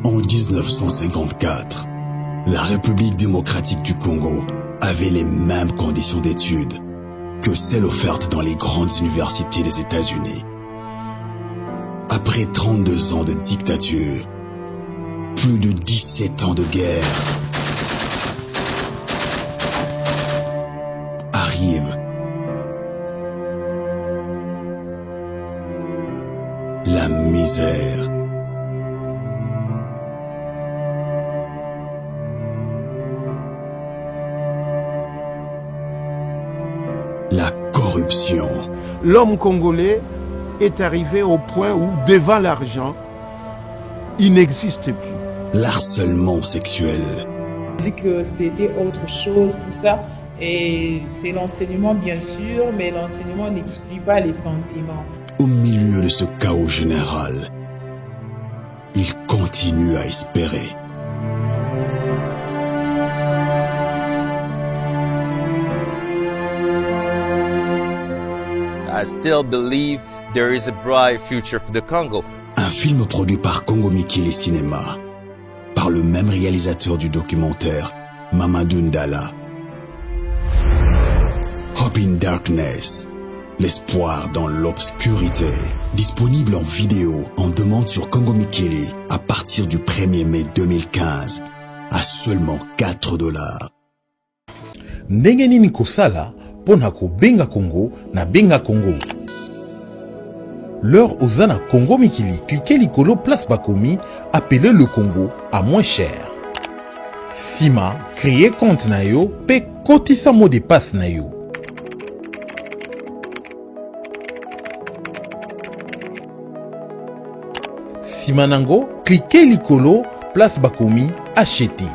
En 1954, la République démocratique du Congo avait les mêmes conditions d'études que celles offertes dans les grandes universités des États-Unis. Après 32 ans de dictature, plus de 17 ans de guerre, arrive la misère. La corruption. L'homme congolais est arrivé au point où, devant l'argent, il n'existe plus. L'harcèlement sexuel. On dit que c'était autre chose, tout ça. Et c'est l'enseignement, bien sûr, mais l'enseignement n'exclut pas les sentiments. Au milieu de ce chaos général, il continue à espérer. I still believe there is a bright future for the Congo. Un film produit par Congo Mikili Cinéma, par le même réalisateur du documentaire, Mamadou Ndala. Hope in Darkness, l'espoir dans l'obscurité. Disponible en vidéo, en demande sur Congo Mikili à partir du 1er mai 2015 à seulement $4. Ndenge nini kosala pona ko benga Congo na benga Congo. L'heure oza na Congo Mikili, cliquez likolo place bakomi, appelez le Congo à moins cher. Sima, créez compte na yo, pe kotisa mot de passe na yo. Sima nango, cliquez likolo place bakomi, acheter.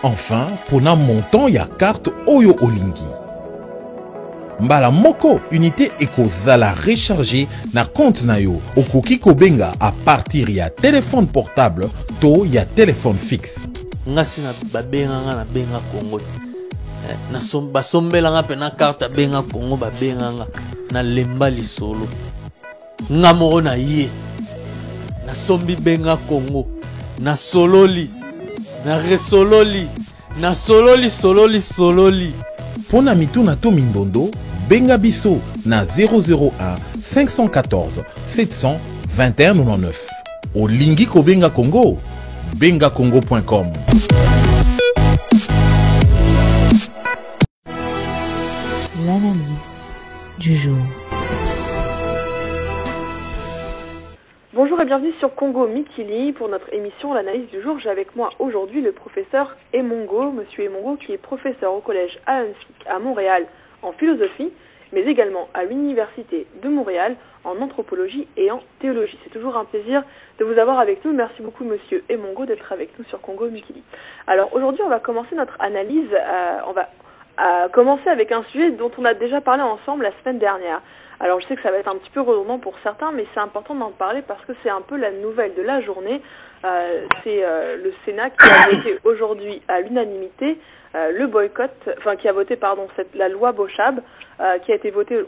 Enfin, pona montant ya carte oyo olingi. Mbala moko unité ekozala recharger na compte na yo. Okoki kobenga à partir ya téléphone portable to ya téléphone fixe. Ngasi na babenga nga na benga Congo. Na basombela nga pe na carte benga Congo babenga nga na lemba lisolo. Nga moko na ye. Na sombi benga Congo. Na sololi. Na resololi. Na sololi. Pona mituna to mindondo, benga biso na 001 514 700 2199. Olingi ko benga Congo, bengacongo.com. L'analyse du jour. Bonjour et bienvenue sur Congo Mikili pour notre émission L'analyse du jour. J'ai avec moi aujourd'hui le professeur Emongo, monsieur Emongo qui est professeur au collège Alan Fick à Montréal en philosophie, mais également à l'université de Montréal en anthropologie et en théologie. C'est toujours un plaisir de vous avoir avec nous. Merci beaucoup monsieur Emongo d'être avec nous sur Congo Mikili. Alors aujourd'hui on va commencer notre analyse, on va commencer avec un sujet dont on a déjà parlé ensemble la semaine dernière. Alors je sais que ça va être un petit peu redondant pour certains, mais c'est important d'en parler parce que c'est un peu la nouvelle de la journée. C'est le Sénat qui a voté aujourd'hui à l'unanimité le boycott, enfin qui a voté la loi Bochab qui a été votée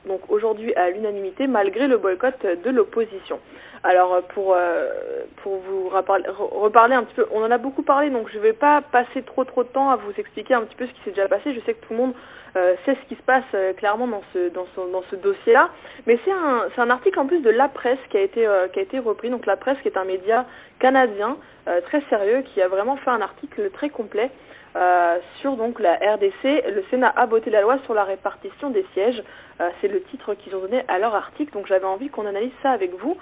donc aujourd'hui à l'unanimité malgré le boycott de l'opposition. Alors pour vous reparler un petit peu, on en a beaucoup parlé donc je ne vais pas passer trop de temps à vous expliquer un petit peu ce qui s'est déjà passé. Je sais que tout le monde sait ce qui se passe clairement dans ce dossier-là, mais c'est un article en plus de La Presse qui a été repris. Donc La Presse qui est un média canadien très sérieux qui a vraiment fait un article très complet sur donc la RDC. Le Sénat a voté la loi sur la répartition des sièges. C'est le titre qu'ils ont donné à leur article. Donc j'avais envie qu'on analyse ça avec vous.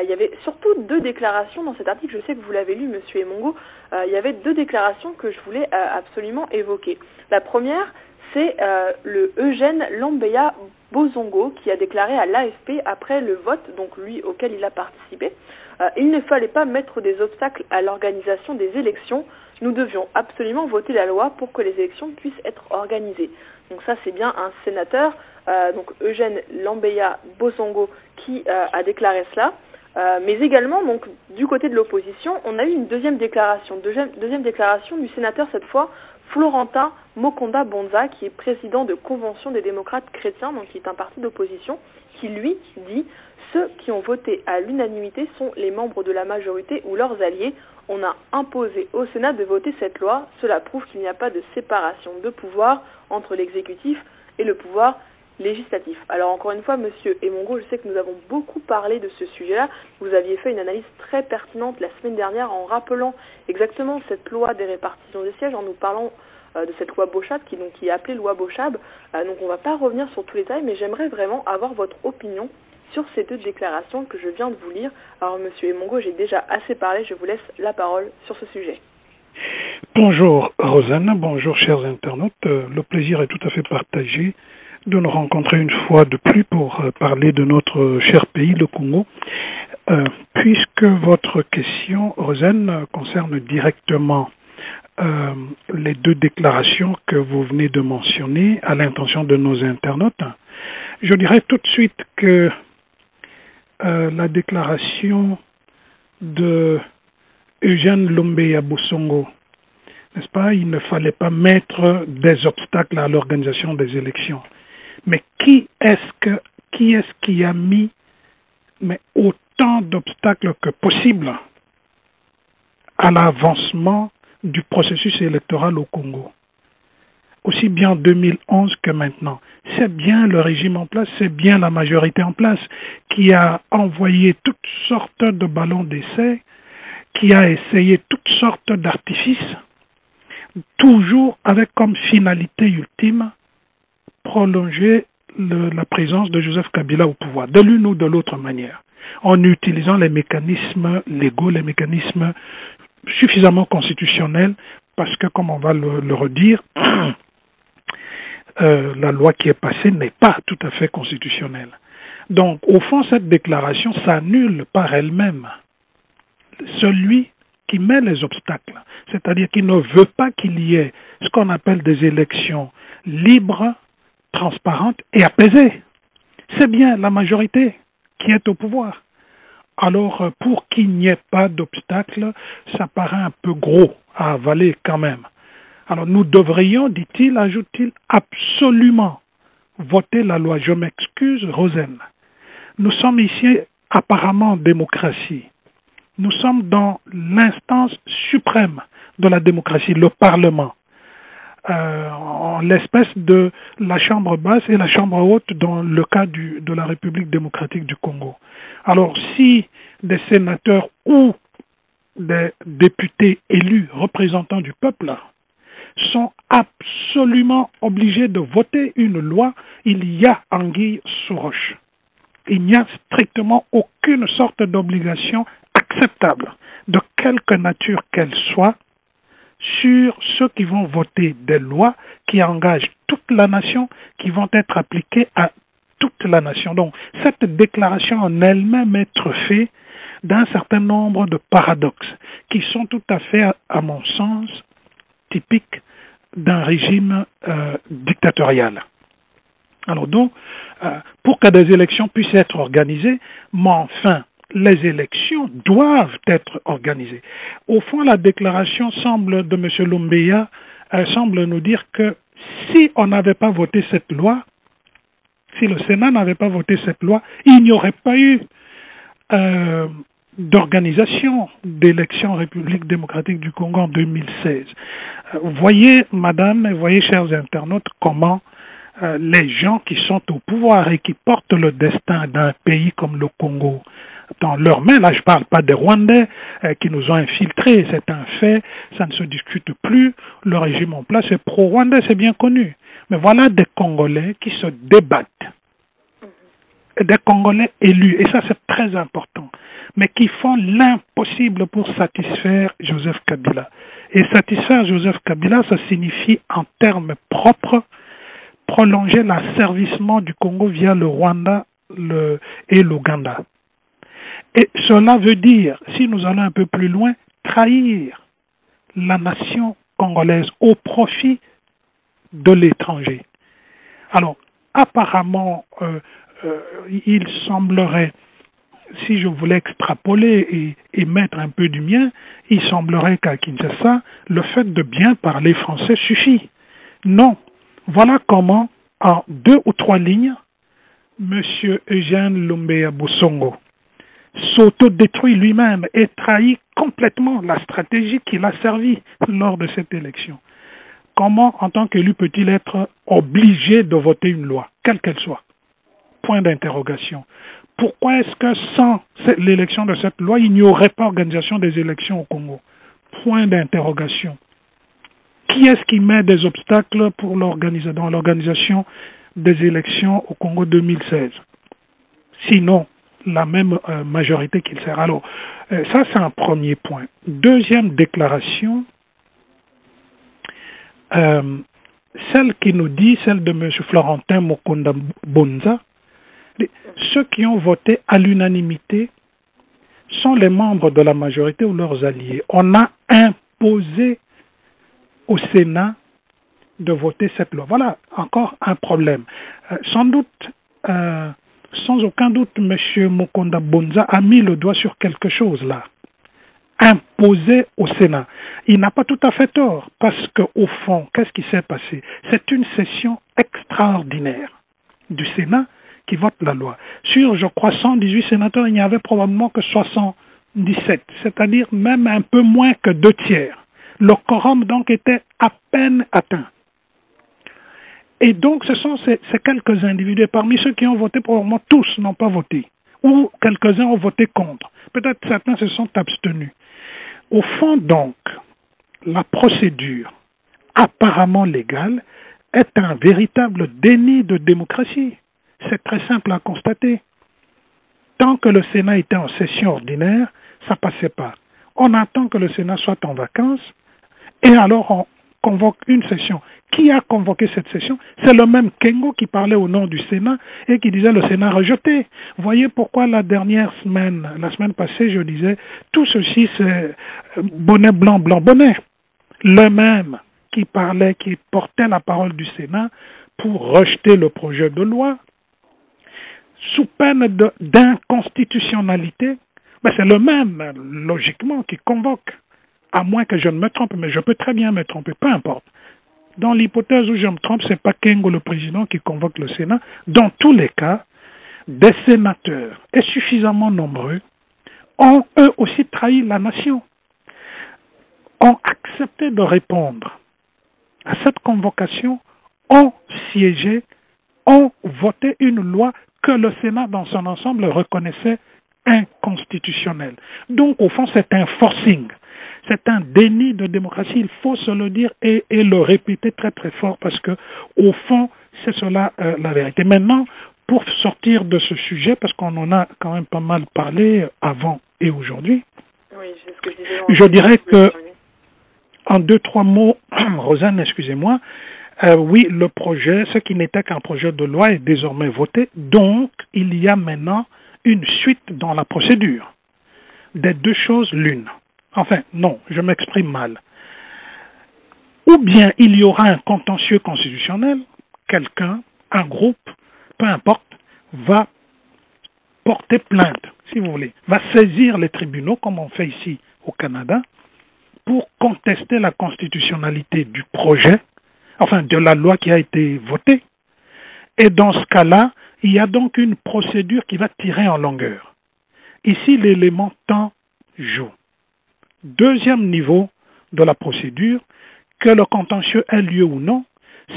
Il y avait surtout deux déclarations dans cet article. Je sais que vous l'avez lu, monsieur Emongo. Il y avait deux déclarations que je voulais absolument évoquer. La première, c'est le Eugène Lambeya Bozongo qui a déclaré à l'AFP après le vote, donc lui auquel il a participé, il ne fallait pas mettre des obstacles à l'organisation des élections. Nous devions absolument voter la loi pour que les élections puissent être organisées. Donc ça c'est bien un sénateur, donc Eugène Lambeya Bozongo qui a déclaré cela. Mais également, donc, du côté de l'opposition, on a eu une deuxième déclaration du sénateur, cette fois, Florentin Mokonda Bonza, qui est président de Convention des démocrates chrétiens, donc qui est un parti d'opposition, qui lui dit « Ceux qui ont voté à l'unanimité sont les membres de la majorité ou leurs alliés. On a imposé au Sénat de voter cette loi. Cela prouve qu'il n'y a pas de séparation de pouvoir entre l'exécutif et le pouvoir législatif. » Alors encore une fois, Monsieur Emongo, je sais que nous avons beaucoup parlé de ce sujet-là. Vous aviez fait une analyse très pertinente la semaine dernière en rappelant exactement cette loi des répartitions des sièges, en nous parlant de cette loi Beauchab, qui est appelée loi Beauchab. Donc on ne va pas revenir sur tous les détails, mais j'aimerais vraiment avoir votre opinion sur ces deux déclarations que je viens de vous lire. Alors Monsieur Emongo, j'ai déjà assez parlé, je vous laisse la parole sur ce sujet. Bonjour Rosanne, bonjour chers internautes. Le plaisir est tout à fait partagé de nous rencontrer une fois de plus pour parler de notre cher pays, le Congo. Puisque votre question, Rosanne, concerne directement les deux déclarations que vous venez de mentionner à l'intention de nos internautes, je dirais tout de suite que la déclaration de Eugène Lombeya Bosongo, n'est-ce pas, il ne fallait pas mettre des obstacles à l'organisation des élections. Mais qui est-ce qui a mis autant d'obstacles que possible à l'avancement du processus électoral au Congo, aussi bien en 2011 que maintenant? C'est bien le régime en place, c'est bien la majorité en place qui a envoyé toutes sortes de ballons d'essai, qui a essayé toutes sortes d'artifices, toujours avec comme finalité ultime prolonger la présence de Joseph Kabila au pouvoir, de l'une ou de l'autre manière, en utilisant les mécanismes légaux, les mécanismes suffisamment constitutionnels, parce que, comme on va le redire, la loi qui est passée n'est pas tout à fait constitutionnelle. Donc, au fond, cette déclaration s'annule par elle-même celui qui met les obstacles, c'est-à-dire qui ne veut pas qu'il y ait ce qu'on appelle des élections libres, transparentes et apaisées. C'est bien la majorité qui est au pouvoir. Alors, pour qu'il n'y ait pas d'obstacle, ça paraît un peu gros à avaler quand même. Alors, nous devrions, dit-il, ajoute-t-il, absolument voter la loi. Je m'excuse, Rosen. Nous sommes ici apparemment en démocratie. Nous sommes dans l'instance suprême de la démocratie, le Parlement. En l'espèce de la Chambre basse et la Chambre haute dans le cas de la République démocratique du Congo. Alors si des sénateurs ou des députés élus représentants du peuple sont absolument obligés de voter une loi, il y a anguille sous roche. Il n'y a strictement aucune sorte d'obligation acceptable, de quelque nature qu'elle soit, sur ceux qui vont voter des lois qui engagent toute la nation, qui vont être appliquées à toute la nation. Donc, cette déclaration en elle-même est truffée d'un certain nombre de paradoxes qui sont tout à fait, à mon sens, typiques d'un régime dictatorial. Alors donc, pour que des élections puissent être organisées, mais enfin, les élections doivent être organisées. Au fond, la déclaration de M. Lombeya semble nous dire que si on n'avait pas voté cette loi, si le Sénat n'avait pas voté cette loi, il n'y aurait pas eu d'organisation d'élections en République démocratique du Congo en 2016. Voyez, madame, et voyez, chers internautes, comment les gens qui sont au pouvoir et qui portent le destin d'un pays comme le Congo dans leurs mains, là je ne parle pas des Rwandais qui nous ont infiltrés, c'est un fait, ça ne se discute plus, le régime en place est pro-rwandais, c'est bien connu. Mais voilà des Congolais qui se débattent, des Congolais élus, et ça c'est très important, mais qui font l'impossible pour satisfaire Joseph Kabila. Et satisfaire Joseph Kabila, ça signifie en termes propres prolonger l'asservissement du Congo via le Rwanda et l'Ouganda. Et cela veut dire, si nous allons un peu plus loin, trahir la nation congolaise au profit de l'étranger. Alors, apparemment, il semblerait si je voulais extrapoler et mettre un peu du mien, il semblerait qu'à Kinshasa, le fait de bien parler français suffit. Non. Voilà comment, en 2 ou 3 lignes, M. Eugène Lumbeya Bosongo s'auto-détruit lui-même et trahit complètement la stratégie qu'il a servi lors de cette élection. Comment, en tant qu'élu, peut-il être obligé de voter une loi, quelle qu'elle soit? Point d'interrogation. Pourquoi est-ce que sans l'élection de cette loi, il n'y aurait pas organisation des élections au Congo? Point d'interrogation. Qui est-ce qui met des obstacles pour dans l'organisation des élections au Congo 2016? Sinon, la même majorité qu'il sert. Alors, ça c'est un premier point. Deuxième déclaration, celle qui nous dit, celle de M. Florentin Mokonda Bonza, ceux qui ont voté à l'unanimité sont les membres de la majorité ou leurs alliés. On a imposé au Sénat de voter cette loi. Voilà encore un problème. Sans doute, sans aucun doute, M. Mokonda Bonza a mis le doigt sur quelque chose là. Imposé au Sénat. Il n'a pas tout à fait tort, parce qu'au fond, qu'est-ce qui s'est passé? C'est une session extraordinaire du Sénat qui vote la loi. Sur, je crois, 118 sénateurs, il n'y avait probablement que 77, c'est-à-dire même un peu moins que 2/3. Le quorum donc était à peine atteint. Et donc ce sont ces quelques individus, parmi ceux qui ont voté, probablement tous n'ont pas voté, ou quelques-uns ont voté contre. Peut-être certains se sont abstenus. Au fond donc, la procédure apparemment légale est un véritable déni de démocratie. C'est très simple à constater. Tant que le Sénat était en session ordinaire, ça ne passait pas. On attend que le Sénat soit en vacances et alors on convoque une session. Qui a convoqué cette session? C'est le même Kengo qui parlait au nom du Sénat et qui disait le Sénat rejeté. Voyez pourquoi la semaine passée, je disais, tout ceci c'est bonnet blanc, blanc bonnet. Le même qui parlait, qui portait la parole du Sénat pour rejeter le projet de loi, sous peine d'inconstitutionnalité, ben c'est le même, logiquement, qui convoque. À moins que je ne me trompe, mais je peux très bien me tromper, peu importe. Dans l'hypothèse où je me trompe, ce n'est pas Kengo le président qui convoque le Sénat. Dans tous les cas, des sénateurs, et suffisamment nombreux, ont eux aussi trahi la nation, ont accepté de répondre à cette convocation, ont siégé, ont voté une loi que le Sénat dans son ensemble reconnaissait inconstitutionnelle. Donc au fond c'est un forcing, c'est un déni de démocratie, il faut se le dire et le répéter très très fort parce que au fond c'est cela la vérité. Maintenant, pour sortir de ce sujet, parce qu'on en a quand même pas mal parlé avant et aujourd'hui, oui, c'est ce que je disais je dirais que en 2-3 mots, Rosanne, excusez-moi, oui, le projet, ce qui n'était qu'un projet de loi est désormais voté, donc il y a maintenant une suite dans la procédure. Des deux choses l'une. Enfin, non, je m'exprime mal. Ou bien il y aura un contentieux constitutionnel, quelqu'un, un groupe, peu importe, va porter plainte, si vous voulez, va saisir les tribunaux, comme on fait ici au Canada, pour contester la constitutionnalité du projet, enfin de la loi qui a été votée. Et dans ce cas-là, il y a donc une procédure qui va tirer en longueur. Ici, l'élément temps joue. Deuxième niveau de la procédure, que le contentieux ait lieu ou non,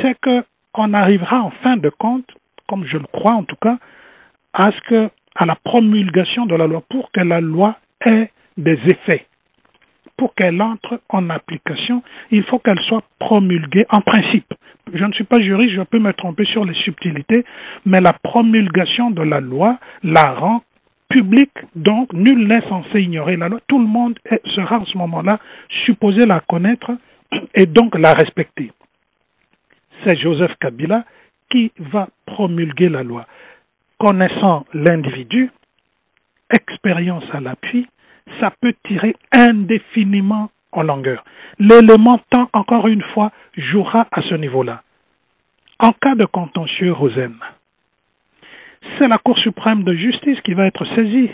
c'est qu'on arrivera en fin de compte, comme je le crois en tout cas, à la promulgation de la loi pour que la loi ait des effets. Pour qu'elle entre en application, il faut qu'elle soit promulguée en principe. Je ne suis pas juriste, je peux me tromper sur les subtilités, mais la promulgation de la loi la rend publique, donc nul n'est censé ignorer la loi. Tout le monde sera en ce moment-là supposé la connaître et donc la respecter. C'est Joseph Kabila qui va promulguer la loi. Connaissant l'individu, expérience à l'appui, ça peut tirer indéfiniment en longueur. L'élément temps, encore une fois, jouera à ce niveau-là. En cas de contentieux, Rosen, c'est la Cour suprême de justice qui va être saisie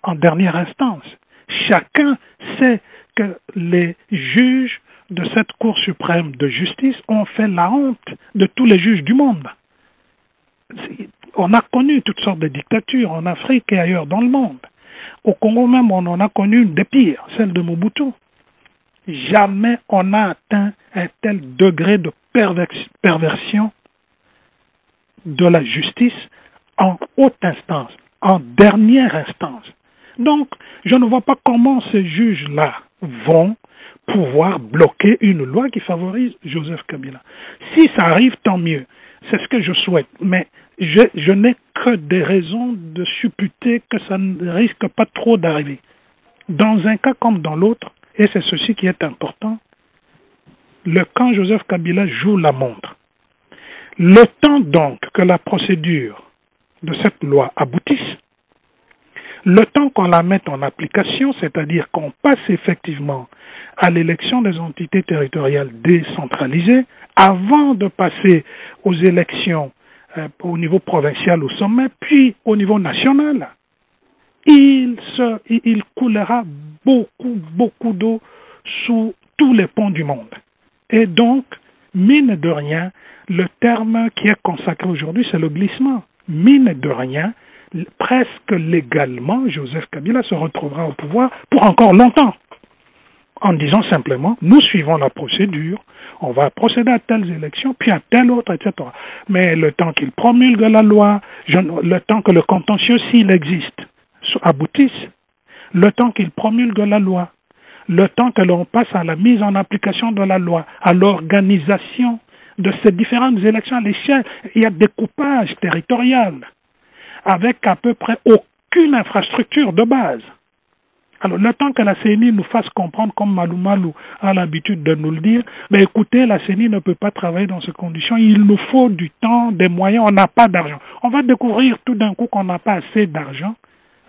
en dernière instance. Chacun sait que les juges de cette Cour suprême de justice ont fait la honte de tous les juges du monde. On a connu toutes sortes de dictatures en Afrique et ailleurs dans le monde. Au Congo même, on en a connu une des pires, celle de Mobutu. Jamais on n'a atteint un tel degré de perversion de la justice en haute instance, en dernière instance. Donc, je ne vois pas comment ces juges-là vont pouvoir bloquer une loi qui favorise Joseph Kabila. Si ça arrive, tant mieux. C'est ce que je souhaite. Mais je n'ai que des raisons de supputer que ça ne risque pas trop d'arriver. Dans un cas comme dans l'autre, et c'est ceci qui est important, le camp Joseph Kabila joue la montre. Le temps donc que la procédure de cette loi aboutisse, le temps qu'on la mette en application, c'est-à-dire qu'on passe effectivement à l'élection des entités territoriales décentralisées, avant de passer aux élections au niveau provincial au sommet, puis au niveau national, il coulera beaucoup d'eau sous tous les ponts du monde. Et donc, mine de rien, le terme qui est consacré aujourd'hui, c'est le glissement. Mine de rien, presque légalement, Joseph Kabila se retrouvera au pouvoir pour encore longtemps. En disant simplement, nous suivons la procédure, on va procéder à telles élections, puis à telle autre, etc. Mais le temps qu'il promulgue la loi, le temps que le contentieux, s'il existe, aboutisse, le temps qu'il promulgue la loi, le temps que l'on passe à la mise en application de la loi, à l'organisation de ces différentes élections à l'échelle, il y a découpage territorial, avec à peu près aucune infrastructure de base. Alors, le temps que la CENI nous fasse comprendre, comme Malou Malou a l'habitude de nous le dire, mais écoutez, la CENI ne peut pas travailler dans ces conditions, il nous faut du temps, des moyens, on n'a pas d'argent. On va découvrir tout d'un coup qu'on n'a pas assez d'argent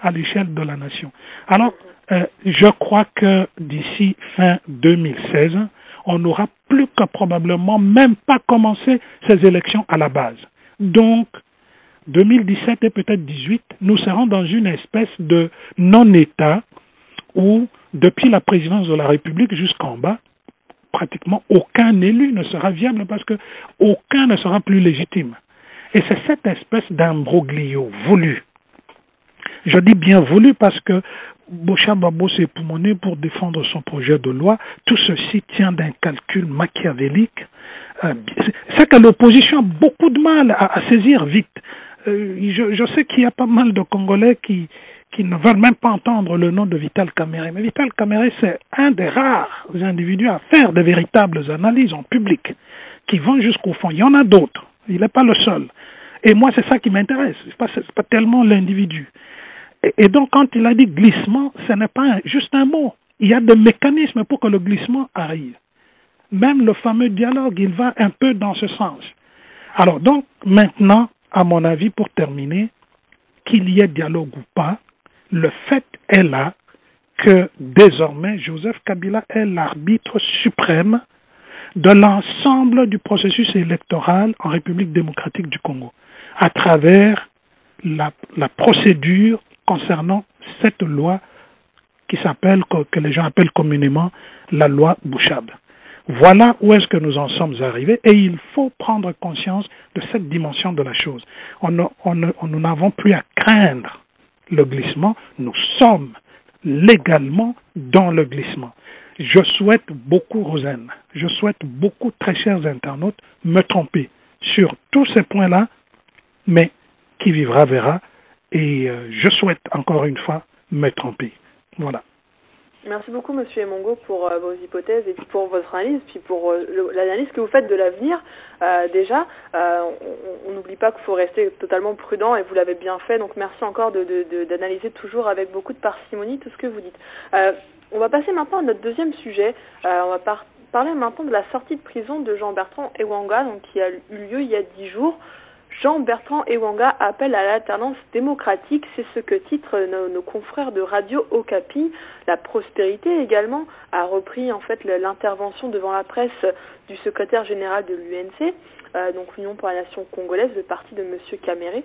à l'échelle de la nation. Alors, je crois que d'ici fin 2016, on n'aura plus que probablement même pas commencé ces élections à la base. Donc, 2017 et peut-être 2018, nous serons dans une espèce de non-État où, depuis la présidence de la République jusqu'en bas, pratiquement aucun élu ne sera viable parce que aucun ne sera plus légitime. Et c'est cette espèce d'imbroglio voulu. Je dis bien voulu parce que Bochababo s'est époumoné pour défendre son projet de loi. Tout ceci tient d'un calcul machiavélique. C'est que l'opposition a beaucoup de mal à saisir vite. Je sais qu'il y a pas mal de Congolais qui ne veulent même pas entendre le nom de Vital Kamerhe. Mais Vital Kamerhe, c'est un des rares individus à faire de véritables analyses en public, qui vont jusqu'au fond. Il y en a d'autres. Il n'est pas le seul. Et moi, c'est ça qui m'intéresse. C'est pas tellement l'individu. Et donc, quand il a dit glissement, ce n'est pas juste un mot. Il y a des mécanismes pour que le glissement arrive. Même le fameux dialogue, il va un peu dans ce sens. Alors donc, maintenant, à mon avis, pour terminer, qu'il y ait dialogue ou pas, le fait est là que désormais, Joseph Kabila est l'arbitre suprême de l'ensemble du processus électoral en République démocratique du Congo, à travers la procédure concernant cette loi qui s'appelle, que les gens appellent communément la loi Bouchab. Voilà où est-ce que nous en sommes arrivés et il faut prendre conscience de cette dimension de la chose. Nous n'avons plus à craindre le glissement, nous sommes légalement dans le glissement. Je souhaite beaucoup, Rosen, je souhaite beaucoup, très chers internautes, me tromper sur tous ces points-là, mais qui vivra verra. Et je souhaite encore une fois me tromper. Voilà. Merci beaucoup, Monsieur Emongo, pour vos hypothèses et puis pour votre analyse, puis pour l'analyse que vous faites de l'avenir. Déjà, on n'oublie pas qu'il faut rester totalement prudent et vous l'avez bien fait. Donc, merci encore d'analyser toujours avec beaucoup de parcimonie tout ce que vous dites. On va passer maintenant à notre deuxième sujet. On va parler maintenant de la sortie de prison de Jean-Bertrand Ewanga, donc qui a eu lieu il y a 10 jours. Jean-Bertrand Ewanga appelle à l'alternance démocratique, c'est ce que titrent nos confrères de Radio Okapi. La Prospérité également a repris en fait l'intervention devant la presse du secrétaire général de l'UNC, donc l'Union pour la Nation congolaise, le parti de M. Kamerhe.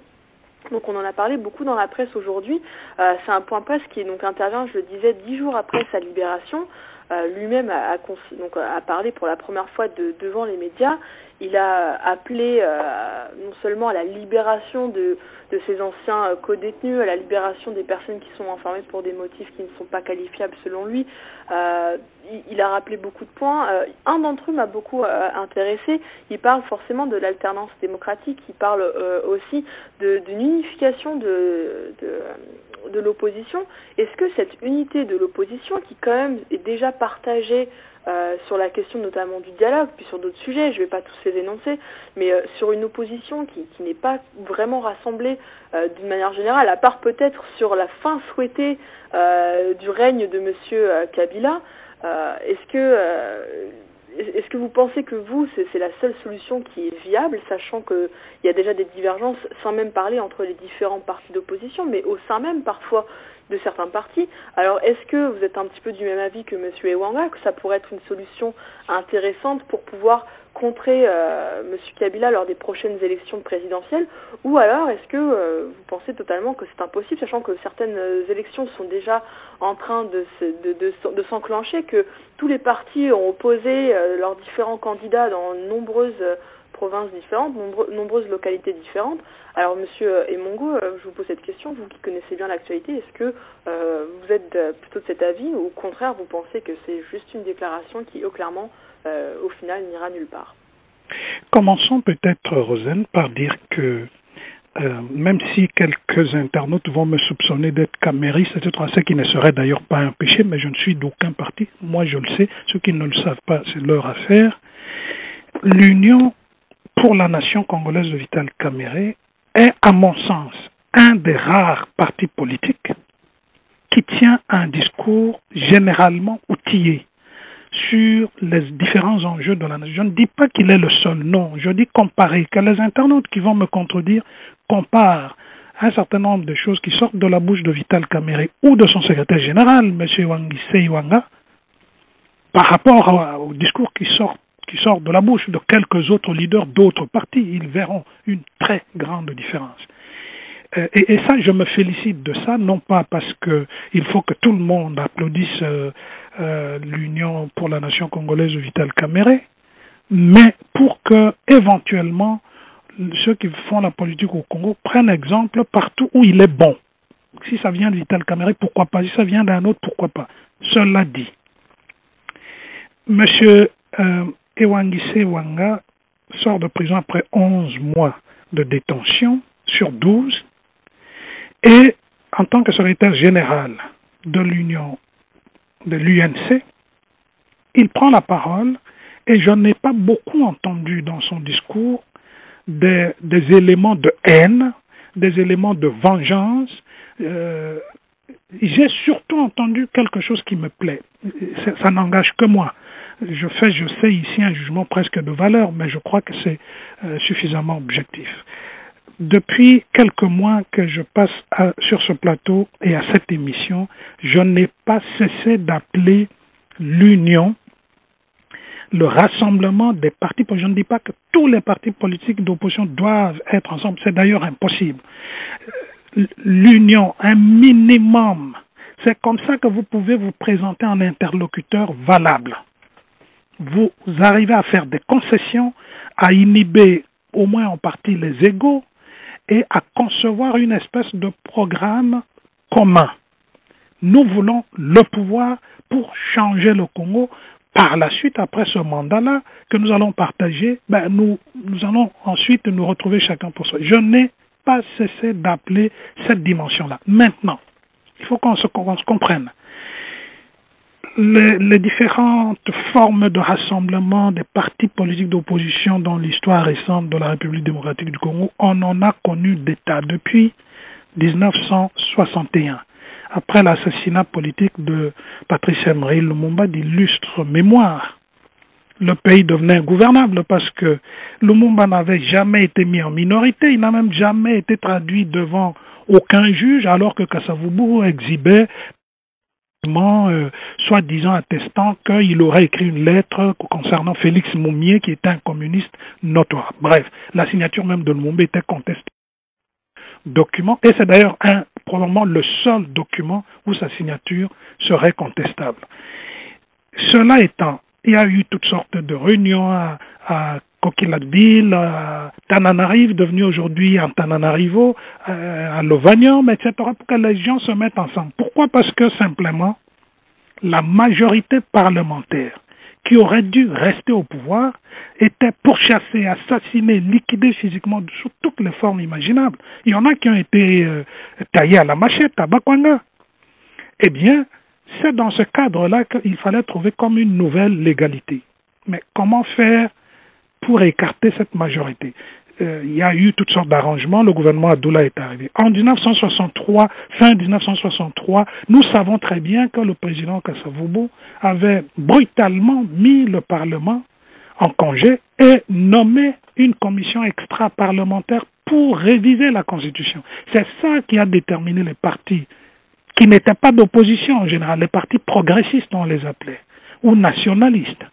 Donc on en a parlé beaucoup dans la presse aujourd'hui. C'est un point presse qui donc intervient, je le disais, 10 jours après sa libération. Lui-même a parlé pour la première fois devant les médias. Il a appelé non seulement à la libération de ces anciens co-détenus, à la libération des personnes qui sont enfermées pour des motifs qui ne sont pas qualifiables selon lui. Il a rappelé beaucoup de points. Un d'entre eux m'a beaucoup intéressé. Il parle forcément de l'alternance démocratique. Il parle aussi d'une unification de l'opposition. Est-ce que cette unité de l'opposition, qui quand même est déjà partagée sur la question notamment du dialogue, puis sur d'autres sujets, je ne vais pas tous les énoncer, mais sur une opposition qui n'est pas vraiment rassemblée d'une manière générale, à part peut-être sur la fin souhaitée du règne de M. Kabila, est-ce que vous pensez que c'est la seule solution qui est viable, sachant qu'il y a déjà des divergences, sans même parler entre les différents partis d'opposition, mais au sein même parfois de certains partis. Alors est-ce que vous êtes un petit peu du même avis que M. Ewanga, que ça pourrait être une solution intéressante pour pouvoir contrer M. Kabila lors des prochaines élections présidentielles, ou alors est-ce que vous pensez totalement que c'est impossible, sachant que certaines élections sont déjà en train de s'enclencher, que tous les partis ont opposé leurs différents candidats dans nombreuses provinces différentes, nombreuses localités différentes. Alors Monsieur Emongo, je vous pose cette question, vous qui connaissez bien l'actualité, est-ce que vous êtes plutôt de cet avis, ou au contraire vous pensez que c'est juste une déclaration qui clairement au final n'ira nulle part? Commençons peut-être, Rosane, par dire que même si quelques internautes vont me soupçonner d'être camériste, etc., ce qui ne serait d'ailleurs pas un péché, mais je ne suis d'aucun parti, moi je le sais, ceux qui ne le savent pas, c'est leur affaire. L'Union pour la nation congolaise de Vital Kamerhe est, à mon sens, un des rares partis politiques qui tient un discours généralement outillé sur les différents enjeux de la nation. Je ne dis pas qu'il est le seul, non. Je dis comparer, que les internautes qui vont me contredire comparent un certain nombre de choses qui sortent de la bouche de Vital Kamerhe ou de son secrétaire général, M. Wangise Iwanga, par rapport au discours qui sort de la bouche de quelques autres leaders d'autres partis. Ils verront une très grande différence. Et ça, je me félicite de ça, non pas parce qu'il faut que tout le monde applaudisse l'Union pour la nation congolaise de Vital Kamerhe, mais pour que, éventuellement, ceux qui font la politique au Congo prennent exemple partout où il est bon. Si ça vient de Vital Kamerhe, pourquoi pas? Si ça vient d'un autre, pourquoi pas? Cela dit, Monsieur Ewangise Iwanga sort de prison après 11 mois de détention sur 12, et en tant que secrétaire général de l'Union, de l'UNC, il prend la parole, et je n'ai pas beaucoup entendu dans son discours des éléments de haine, des éléments de vengeance. J'ai surtout entendu quelque chose qui me plaît. Ça n'engage que moi. Je sais ici un jugement presque de valeur, mais je crois que c'est suffisamment objectif. Depuis quelques mois que je passe sur ce plateau et à cette émission, je n'ai pas cessé d'appeler l'union, le rassemblement des partis politiques. Je ne dis pas que tous les partis politiques d'opposition doivent être ensemble, c'est d'ailleurs impossible. L'union, un minimum, c'est comme ça que vous pouvez vous présenter en interlocuteur valable. Vous arrivez à faire des concessions, à inhiber au moins en partie les égos et à concevoir une espèce de programme commun. Nous voulons le pouvoir pour changer le Congo. Par la suite, après ce mandat-là que nous allons partager, nous allons ensuite nous retrouver chacun pour soi. Je n'ai pas cessé d'appeler cette dimension-là. Maintenant, il faut qu'on se comprenne. Les différentes formes de rassemblement des partis politiques d'opposition dans l'histoire récente de la République démocratique du Congo, on en a connu des tas depuis 1961. Après l'assassinat politique de Patrice Emery Lumumba d'illustre mémoire, le pays devenait ingouvernable parce que Lumumba n'avait jamais été mis en minorité, il n'a même jamais été traduit devant aucun juge, alors que Kasavubu exhibait soi-disant attestant qu'il aurait écrit une lettre concernant Félix Moumié, qui était un communiste notoire. Bref, la signature même de Lumumba était contestée. document, et c'est d'ailleurs probablement le seul document où sa signature serait contestable. Cela étant, il y a eu toutes sortes de réunions à Coquilhatville, à Tananarive, devenu aujourd'hui Antananarivo, à Lovanium, etc., pour que les gens se mettent ensemble. Pourquoi? Parce que simplement, la majorité parlementaire qui aurait dû rester au pouvoir était pourchassée, assassinée, liquidée physiquement sous toutes les formes imaginables. Il y en a qui ont été taillés à la machette à Bakwanga. Eh bien, c'est dans ce cadre-là qu'il fallait trouver comme une nouvelle légalité. Mais comment faire pour écarter cette majorité? Il y a eu toutes sortes d'arrangements, le gouvernement Adoula est arrivé. En 1963, fin 1963, nous savons très bien que le président Kasavubu avait brutalement mis le Parlement en congé et nommé une commission extra-parlementaire pour réviser la Constitution. C'est ça qui a déterminé les partis qui n'étaient pas d'opposition en général, les partis progressistes on les appelait, ou nationalistes,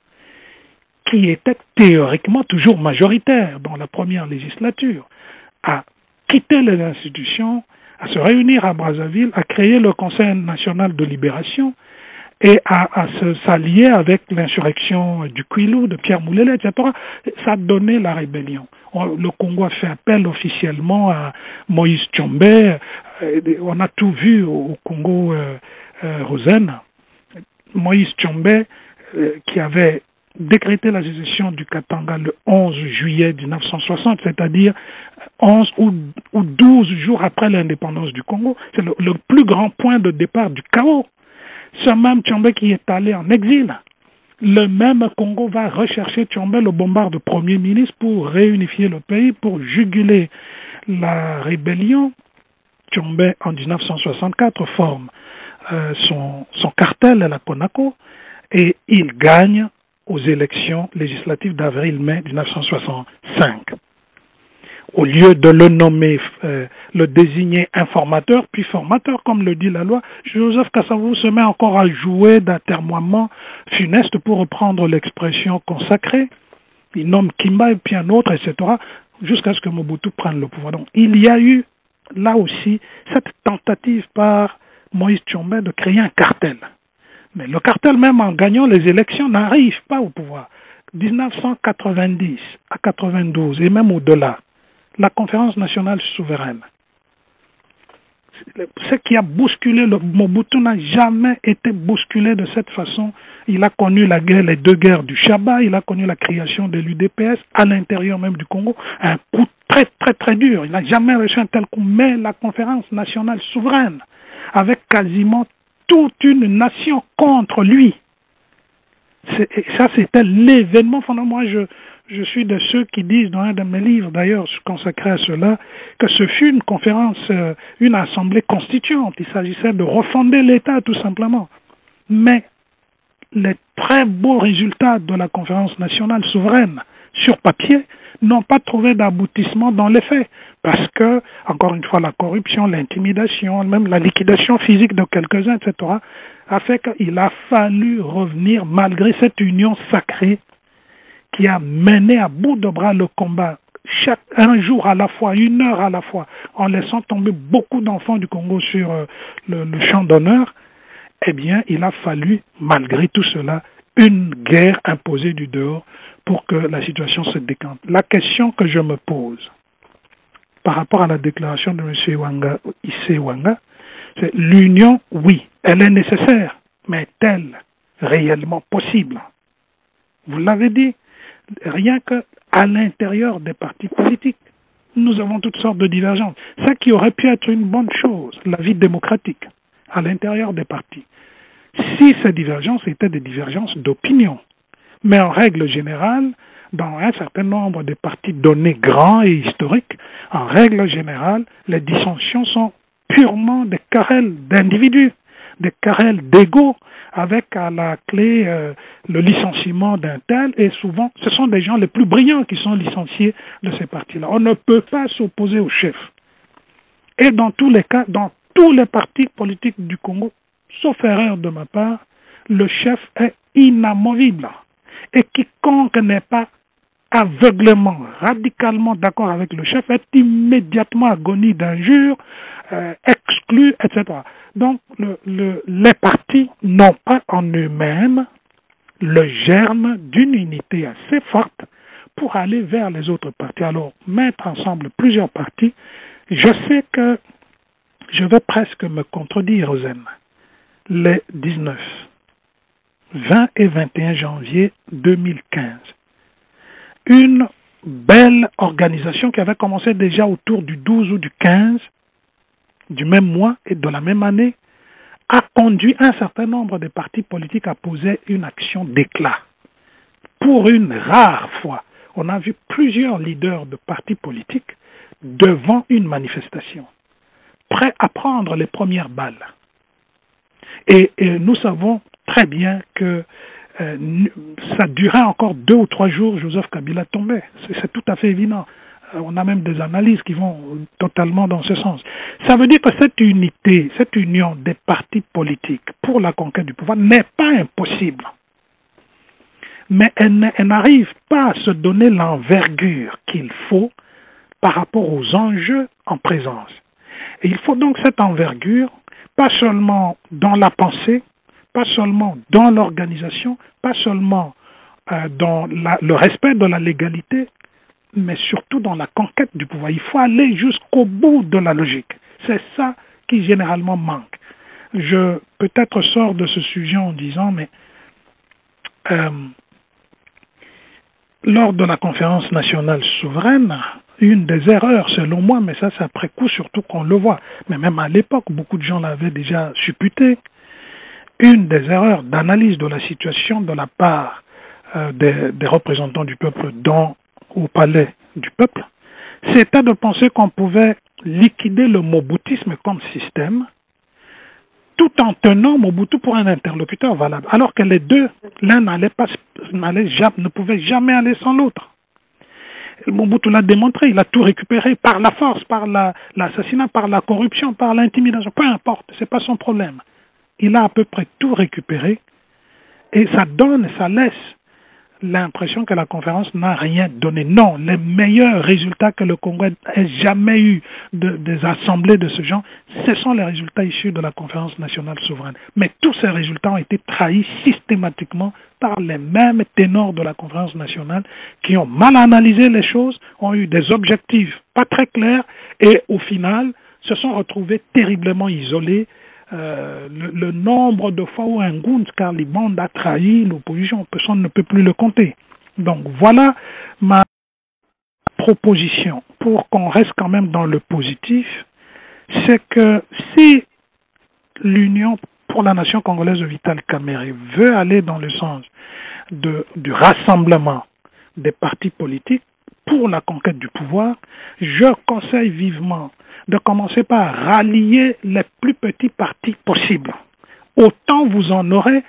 qui était théoriquement toujours majoritaire dans la première législature, à quitter les institutions, à se réunir à Brazzaville, à créer le Conseil national de libération et à s'allier avec l'insurrection du Kwilu, de Pierre Moulele, etc. Ça a donné la rébellion. Le Congo a fait appel officiellement à Moïse Tshombe. On a tout vu au Congo, Rosen. Moïse Tshombe, qui avait décrété la sécession du Katanga le 11 juillet 1960, c'est-à-dire 11 ou 12 jours après l'indépendance du Congo. C'est le plus grand point de départ du chaos. Ce même Tshombe qui est allé en exil, le même Congo va rechercher Tshombe, le bombarde Premier ministre, pour réunifier le pays, pour juguler la rébellion. Tshombe, en 1964, forme son cartel à la CONACO et il gagne aux élections législatives d'avril-mai 1965. Au lieu de le nommer, le désigner informateur, puis formateur, comme le dit la loi, Joseph Kasavubu se met encore à jouer d'atermoiements funestes, pour reprendre l'expression consacrée. Il nomme Kimba et puis un autre, etc., jusqu'à ce que Mobutu prenne le pouvoir. Donc il y a eu, là aussi, cette tentative par Moïse Tshombe de créer un cartel. Mais le cartel, même en gagnant les élections, n'arrive pas au pouvoir. 1990 à 92 et même au-delà, la conférence nationale souveraine, ce qui a bousculé le Mobutu n'a jamais été bousculé de cette façon. Il a connu la guerre, les deux guerres du Chaba, il a connu la création de l'UDPS à l'intérieur même du Congo, un coup très très très dur. Il n'a jamais reçu un tel coup, mais la conférence nationale souveraine, avec quasiment toute une nation contre lui. Ça, c'était l'événement fondamental. Moi, je suis de ceux qui disent, dans un de mes livres, d'ailleurs, consacré à cela, que ce fut une conférence, une assemblée constituante. Il s'agissait de refonder l'État, tout simplement. Mais les très beaux résultats de la conférence nationale souveraine, sur papier, n'ont pas trouvé d'aboutissement dans les faits. Parce que, encore une fois, la corruption, l'intimidation, même la liquidation physique de quelques-uns, etc., a fait qu'il a fallu revenir malgré cette union sacrée qui a mené à bout de bras le combat, un jour à la fois, une heure à la fois, en laissant tomber beaucoup d'enfants du Congo sur le champ d'honneur. Eh bien, il a fallu, malgré tout cela, une guerre imposée du dehors pour que la situation se décante. La question que je me pose par rapport à la déclaration de M. Issé Wanga, c'est l'union, oui, elle est nécessaire, mais est-elle réellement possible? Vous l'avez dit, rien qu'à l'intérieur des partis politiques, nous avons toutes sortes de divergences. Ça qui aurait pu être une bonne chose, la vie démocratique, à l'intérieur des partis. Si ces divergences étaient des divergences d'opinion, mais en règle générale, dans un certain nombre de partis donnés grands et historiques, en règle générale, les dissensions sont purement des querelles d'individus, des querelles d'ego, avec à la clé le licenciement d'un tel, et souvent ce sont des gens les plus brillants qui sont licenciés de ces partis-là. On ne peut pas s'opposer au chef. Et dans tous les cas, dans tous les partis politiques du Congo, sauf erreur de ma part, le chef est inamovible. Et quiconque n'est pas aveuglément, radicalement d'accord avec le chef, est immédiatement agonie d'injures, exclu, etc. Donc, les partis n'ont pas en eux-mêmes le germe d'une unité assez forte pour aller vers les autres partis. Alors, mettre ensemble plusieurs partis, je sais que je vais presque me contredire, Rosen. Les 19, 20 et 21 janvier 2015, une belle organisation qui avait commencé déjà autour du 12 ou du 15 du même mois et de la même année a conduit un certain nombre de partis politiques à poser une action d'éclat. Pour une rare fois, on a vu plusieurs leaders de partis politiques devant une manifestation, prêts à prendre les premières balles. Et nous savons très bien que ça durait encore 2 ou 3 jours, Joseph Kabila tombait. C'est tout à fait évident. On a même des analyses qui vont totalement dans ce sens. Ça veut dire que cette unité, cette union des partis politiques pour la conquête du pouvoir n'est pas impossible. Mais elle n'arrive pas à se donner l'envergure qu'il faut par rapport aux enjeux en présence. Et il faut donc cette envergure, pas seulement dans la pensée, pas seulement dans l'organisation, pas seulement dans le respect de la légalité, mais surtout dans la conquête du pouvoir. Il faut aller jusqu'au bout de la logique. C'est ça qui généralement manque. Je peut-être sors de ce sujet en disant, mais lors de la conférence nationale souveraine, une des erreurs, selon moi, mais ça c'est après coup surtout qu'on le voit, mais même à l'époque, beaucoup de gens l'avaient déjà supputé, une des erreurs d'analyse de la situation de la part des représentants du peuple au palais du peuple, c'était de penser qu'on pouvait liquider le moboutisme comme système tout en tenant Mobutu pour un interlocuteur valable, alors que les deux, l'un ne pouvait jamais aller sans l'autre. Mobutu l'a démontré, il a tout récupéré par la force, par l'assassinat, par la corruption, par l'intimidation, peu importe, c'est pas son problème. Il a à peu près tout récupéré et ça laisse l'impression que la conférence n'a rien donné. Non, les meilleurs résultats que le Congo ait jamais eu des assemblées de ce genre, ce sont les résultats issus de la conférence nationale souveraine. Mais tous ces résultats ont été trahis systématiquement par les mêmes ténors de la conférence nationale qui ont mal analysé les choses, ont eu des objectifs pas très clairs et au final se sont retrouvés terriblement isolés. Le nombre de fois où un Ngund Karliband a trahi l'opposition, personne ne peut plus le compter. Donc voilà ma proposition pour qu'on reste quand même dans le positif, c'est que si l'Union pour la nation congolaise de Vital Kamerhe veut aller dans le sens du rassemblement des partis politiques pour la conquête du pouvoir, je conseille vivement de commencer par rallier les plus petits partis possibles. Autant vous en aurez,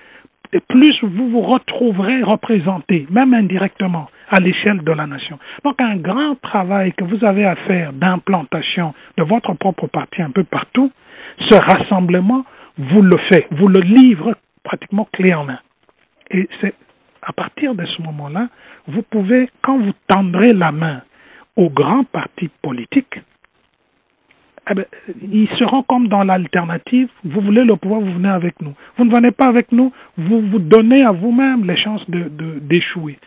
et plus vous vous retrouverez représentés, même indirectement, à l'échelle de la nation. Donc un grand travail que vous avez à faire d'implantation de votre propre parti un peu partout, ce rassemblement vous le fait, vous le livre pratiquement clé en main. Et c'est à partir de ce moment-là, vous pouvez, quand vous tendrez la main aux grands partis politiques, ils seront comme dans l'alternative, vous voulez le pouvoir, vous venez avec nous. Vous ne venez pas avec nous, vous vous donnez à vous-même les chances d'échouer.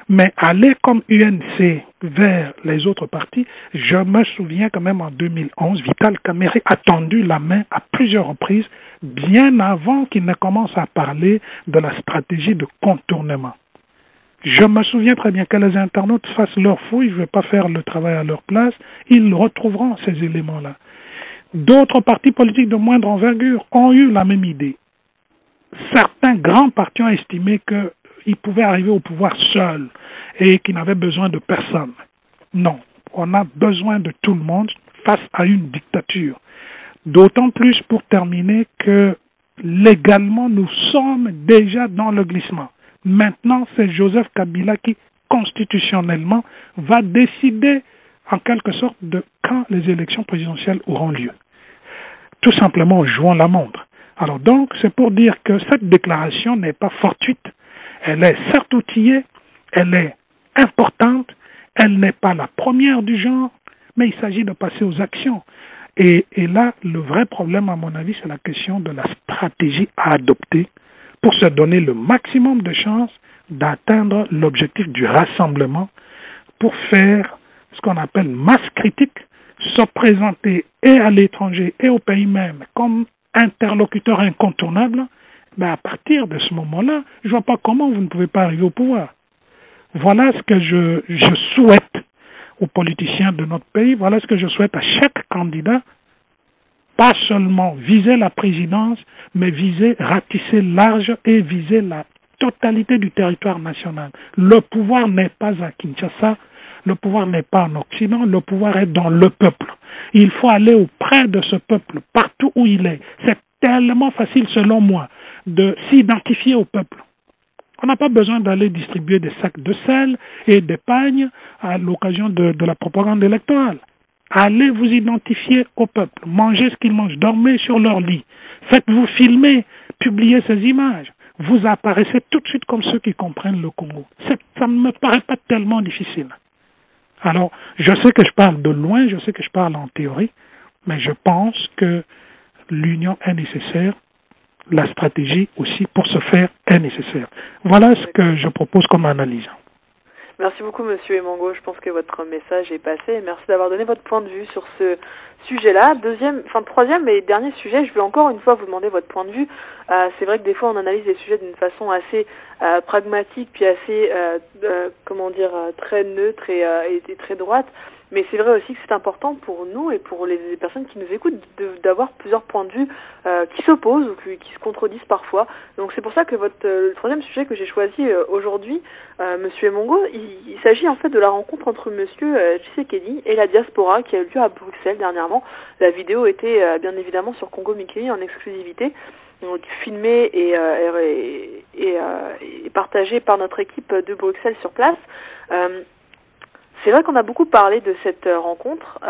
Mais aller comme UNC vers les autres partis, je me souviens quand même en 2011, Vital Kamerhe a tendu la main à plusieurs reprises, bien avant qu'il ne commence à parler de la stratégie de contournement. Je me souviens très bien que les internautes fassent leur fouille, je ne vais pas faire le travail à leur place, ils retrouveront ces éléments-là. D'autres partis politiques de moindre envergure ont eu la même idée. Certains grands partis ont estimé qu'ils pouvaient arriver au pouvoir seuls et qu'ils n'avaient besoin de personne. Non, on a besoin de tout le monde face à une dictature. D'autant plus pour terminer que légalement nous sommes déjà dans le glissement. Maintenant, c'est Joseph Kabila qui, constitutionnellement, va décider en quelque sorte de quand les élections présidentielles auront lieu. Tout simplement en jouant la montre. Alors donc, c'est pour dire que cette déclaration n'est pas fortuite. Elle est certes outillée, elle est importante, elle n'est pas la première du genre, mais il s'agit de passer aux actions. Et là, le vrai problème, à mon avis, c'est la question de la stratégie à adopter pour se donner le maximum de chances d'atteindre l'objectif du rassemblement, pour faire ce qu'on appelle masse critique, se présenter et à l'étranger et au pays même comme interlocuteur incontournable. À partir de ce moment-là, je ne vois pas comment vous ne pouvez pas arriver au pouvoir. Voilà ce que je souhaite aux politiciens de notre pays, voilà ce que je souhaite à chaque candidat, pas seulement viser la présidence, mais viser, ratisser large et viser la totalité du territoire national. Le pouvoir n'est pas à Kinshasa, le pouvoir n'est pas en Occident, le pouvoir est dans le peuple. Il faut aller auprès de ce peuple, partout où il est. C'est tellement facile, selon moi, de s'identifier au peuple. On n'a pas besoin d'aller distribuer des sacs de sel et d'épargne à l'occasion de la propagande électorale. Allez vous identifier au peuple, mangez ce qu'ils mangent, dormez sur leur lit, faites-vous filmer, publiez ces images. Vous apparaissez tout de suite comme ceux qui comprennent le Congo. Ça ne me paraît pas tellement difficile. Alors, je sais que je parle de loin, je sais que je parle en théorie, mais je pense que l'union est nécessaire. La stratégie aussi pour ce faire est nécessaire. Voilà ce que je propose comme analyse. Merci beaucoup Monsieur Emongo, je pense que votre message est passé. Merci d'avoir donné votre point de vue sur ce sujet-là. Troisième et dernier sujet, je vais encore une fois vous demander votre point de vue. C'est vrai que des fois on analyse les sujets d'une façon assez pragmatique, puis assez, très neutre et très droite. Mais c'est vrai aussi que c'est important pour nous et pour les personnes qui nous écoutent d'avoir plusieurs points de vue qui s'opposent ou qui se contredisent parfois. Donc c'est pour ça que le troisième sujet que j'ai choisi aujourd'hui, Monsieur Emongo, il s'agit en fait de la rencontre entre Monsieur Tshisekedi et la diaspora qui a eu lieu à Bruxelles dernièrement. La vidéo était bien évidemment sur Congo Mikili en exclusivité. Donc, filmé et partagé par notre équipe de Bruxelles sur place. C'est vrai qu'on a beaucoup parlé de cette rencontre.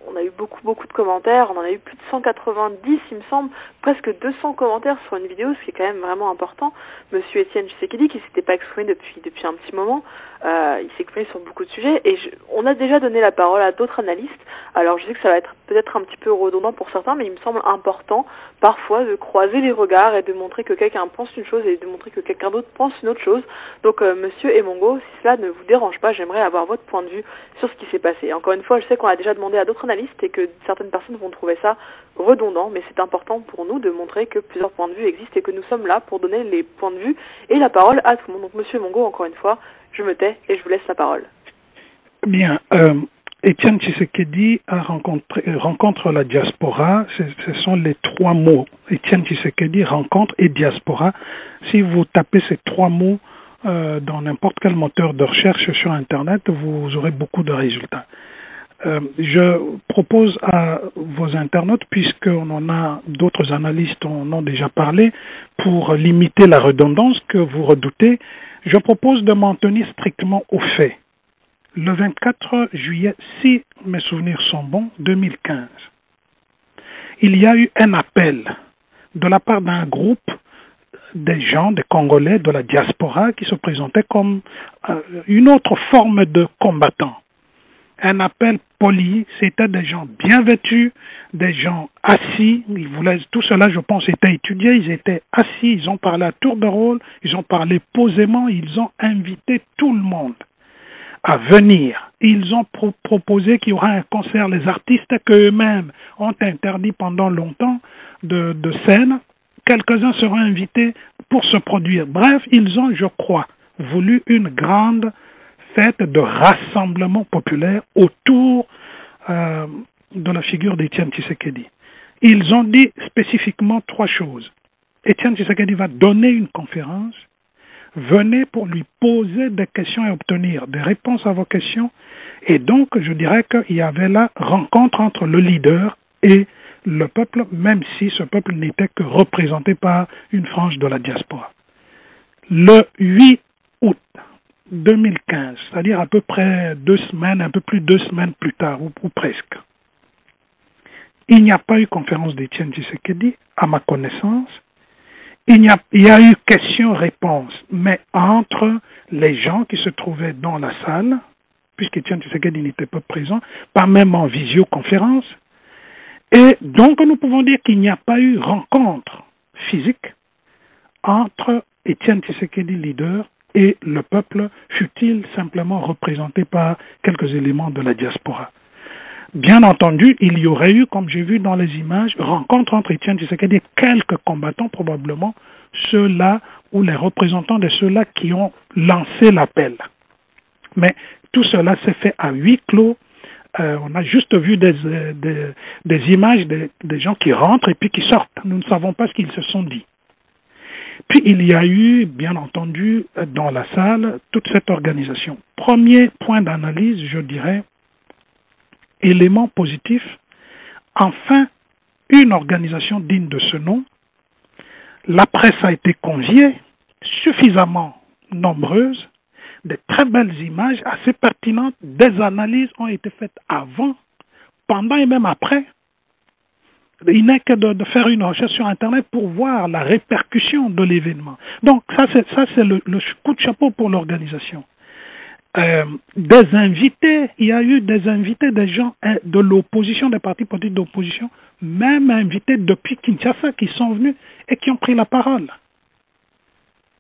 On a eu beaucoup de commentaires. On en a eu plus de 190, il me semble, presque 200 commentaires sur une vidéo, ce qui est quand même vraiment important. Monsieur Étienne Tshisekedi, qui ne s'était pas exprimé depuis un petit moment, il s'est exprimé sur beaucoup de sujets. Et on a déjà donné la parole à d'autres analystes. Alors je sais que ça va être peut-être un petit peu redondant pour certains, mais il me semble important parfois de croiser les regards et de montrer que quelqu'un pense une chose et de montrer que quelqu'un d'autre pense une autre chose. Donc Monsieur Emongo, si cela ne vous dérange pas, j'aimerais avoir votre point de vue sur ce qui s'est passé. Encore une fois, je sais qu'on a déjà demandé à d'autres analystes et que certaines personnes vont trouver ça redondant, mais c'est important pour nous de montrer que plusieurs points de vue existent et que nous sommes là pour donner les points de vue et la parole à tout le monde. Donc Monsieur Emongo, encore une fois, je me tais et je vous laisse la parole. Bien, Étienne Tshisekedi rencontre la diaspora, ce sont les trois mots. Étienne Tshisekedi, rencontre et diaspora. Si vous tapez ces trois mots dans n'importe quel moteur de recherche sur Internet, vous aurez beaucoup de résultats. Je propose à vos internautes, puisqu'on en a d'autres analystes en ont déjà parlé, pour limiter la redondance que vous redoutez, je propose de m'en tenir strictement aux faits. Le 24 juillet, si mes souvenirs sont bons, 2015, il y a eu un appel de la part d'un groupe des gens, des Congolais de la diaspora qui se présentaient comme une autre forme de combattants. Un appel poli, c'était des gens bien vêtus, des gens assis, tout cela je pense était étudié, ils étaient assis, ils ont parlé à tour de rôle, ils ont parlé posément, ils ont invité tout le monde à venir. Ils ont proposé qu'il y aura un concert, les artistes qu'eux-mêmes ont interdit pendant longtemps de scène, quelques-uns seront invités pour se produire. Bref, ils ont, je crois, voulu une grande fête de rassemblement populaire autour de la figure d'Étienne Tshisekedi. Ils ont dit spécifiquement trois choses. Étienne Tshisekedi va donner une conférence, venez pour lui poser des questions et obtenir des réponses à vos questions. Et donc, je dirais qu'il y avait la rencontre entre le leader et le peuple, même si ce peuple n'était que représenté par une frange de la diaspora. Le 8 août 2015, c'est-à-dire à peu près 2 semaines, un peu plus de 2 semaines plus tard, ou presque, il n'y a pas eu conférence d'Étienne Tshisekedi, à ma connaissance. il y a eu question-réponse, mais entre les gens qui se trouvaient dans la salle, puisqu'Étienne Tshisekedi n'était pas présent, pas même en visioconférence, et donc nous pouvons dire qu'il n'y a pas eu rencontre physique entre Étienne Tshisekedi, leader, et le peuple, fut-il simplement représenté par quelques éléments de la diaspora. Bien entendu, il y aurait eu, comme j'ai vu dans les images, rencontre entre Étienne Tshisekedi et quelques combattants, probablement ceux-là ou les représentants de ceux-là qui ont lancé l'appel. Mais tout cela s'est fait à huis clos. On a juste vu des images des gens qui rentrent et puis qui sortent. Nous ne savons pas ce qu'ils se sont dit. Puis il y a eu, bien entendu, dans la salle, toute cette organisation. Premier point d'analyse, je dirais, élément positif, enfin, une organisation digne de ce nom. La presse a été conviée, suffisamment nombreuse, de très belles images assez pertinentes, des analyses ont été faites avant, pendant et même après. Il n'est que de faire une recherche sur Internet pour voir la répercussion de l'événement. Donc ça c'est le coup de chapeau pour l'organisation. Des invités, il y a eu des invités, des gens de l'opposition, des partis politiques d'opposition, même invités depuis Kinshasa qui sont venus et qui ont pris la parole.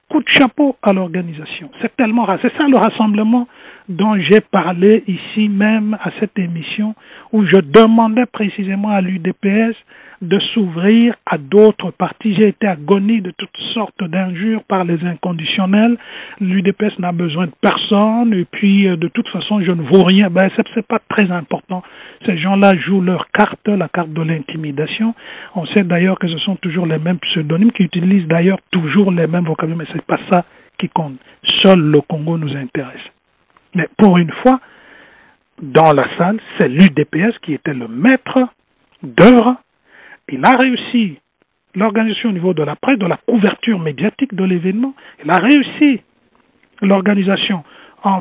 Coup de chapeau à l'organisation. C'est tellement rare. C'est ça le rassemblement dont j'ai parlé ici même à cette émission où je demandais précisément à l'UDPS de s'ouvrir à d'autres partis. J'ai été agonie de toutes sortes d'injures par les inconditionnels. L'UDPS n'a besoin de personne et puis de toute façon je ne vaux rien. Ben, c'est pas très important. Ces gens-là jouent leur carte, la carte de l'intimidation. On sait d'ailleurs que ce sont toujours les mêmes pseudonymes qui utilisent d'ailleurs toujours les mêmes vocabulaires, mais c'est pas ça qui compte. Seul le Congo nous intéresse. Mais pour une fois, dans la salle, c'est l'UDPS qui était le maître d'œuvre. Il a réussi l'organisation au niveau de la presse, de la couverture médiatique de l'événement. Il a réussi l'organisation en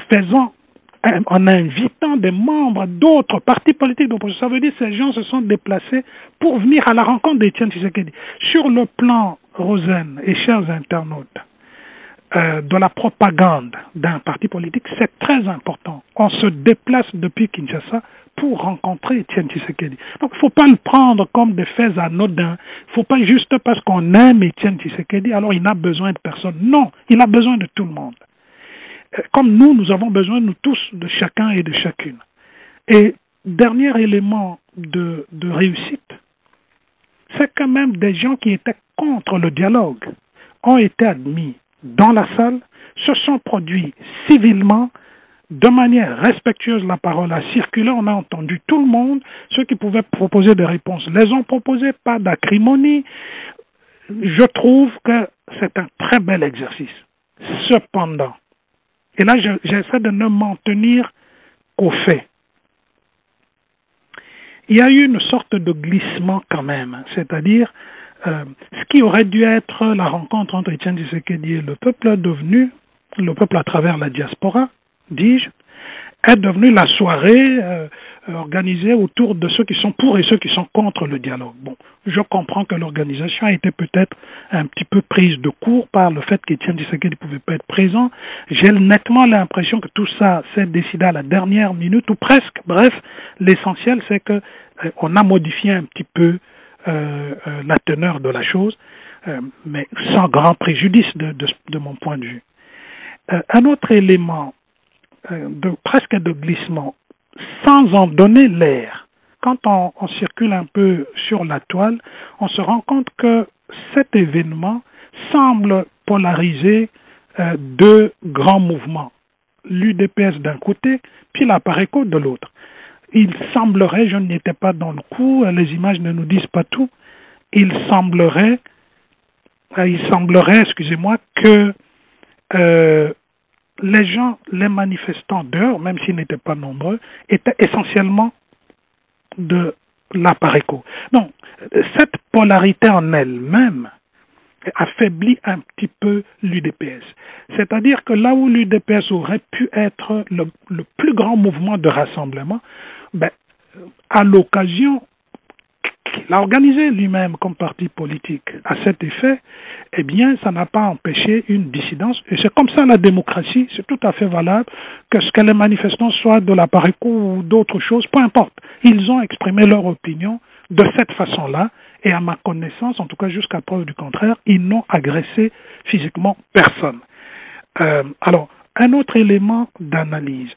invitant des membres d'autres partis politiques d'opposition. Ça veut dire que ces gens se sont déplacés pour venir à la rencontre d'Étienne Tshisekedi. Sur le plan, Rosen et chers internautes, de la propagande d'un parti politique, c'est très important. On se déplace depuis Kinshasa pour rencontrer Étienne Tshisekedi. Donc il ne faut pas le prendre comme des faits anodins. Il ne faut pas juste parce qu'on aime Étienne Tshisekedi, alors il n'a besoin de personne. Non, il a besoin de tout le monde. Comme nous avons besoin, nous tous, de chacun et de chacune. Et dernier élément de réussite, c'est quand même des gens qui étaient contre le dialogue ont été admis dans la salle, se sont produits civilement, de manière respectueuse, la parole a circulé, on a entendu tout le monde, ceux qui pouvaient proposer des réponses les ont proposées, pas d'acrimonie. Je trouve que c'est un très bel exercice. Cependant, et là j'essaie de ne m'en tenir qu'aux faits, il y a eu une sorte de glissement quand même, c'est-à-dire ce qui aurait dû être la rencontre entre Étienne Tshisekedi et le peuple est devenu, le peuple à travers la diaspora, dis-je, est devenu la soirée organisée autour de ceux qui sont pour et ceux qui sont contre le dialogue. Bon, je comprends que l'organisation a été peut-être un petit peu prise de court par le fait qu'Étienne Tshisekedi ne pouvait pas être présent. J'ai nettement l'impression que tout ça s'est décidé à la dernière minute, ou presque. Bref, l'essentiel c'est que on a modifié un petit peu la teneur de la chose, mais sans grand préjudice de mon point de vue. Un autre élément presque de glissement, sans en donner l'air. Quand on circule un peu sur la toile, on se rend compte que cet événement semble polariser deux grands mouvements. L'UDPS d'un côté, puis la Pareco de l'autre. Il semblerait, je n'étais pas dans le coup, les images ne nous disent pas tout, il semblerait, excusez-moi, que les gens, les manifestants dehors, même s'ils n'étaient pas nombreux, étaient essentiellement de la Pareco. Donc, cette polarité en elle-même affaiblit un petit peu l'UDPS. C'est-à-dire que là où l'UDPS aurait pu être le plus grand mouvement de rassemblement, à l'occasion, qu'il a organisé lui-même comme parti politique. À cet effet, eh bien, ça n'a pas empêché une dissidence. Et c'est comme ça la démocratie, c'est tout à fait valable, que ce que les manifestants soient de la PARECO ou d'autres choses, peu importe. Ils ont exprimé leur opinion de cette façon-là, et à ma connaissance, en tout cas jusqu'à preuve du contraire, ils n'ont agressé physiquement personne. Alors, un autre élément d'analyse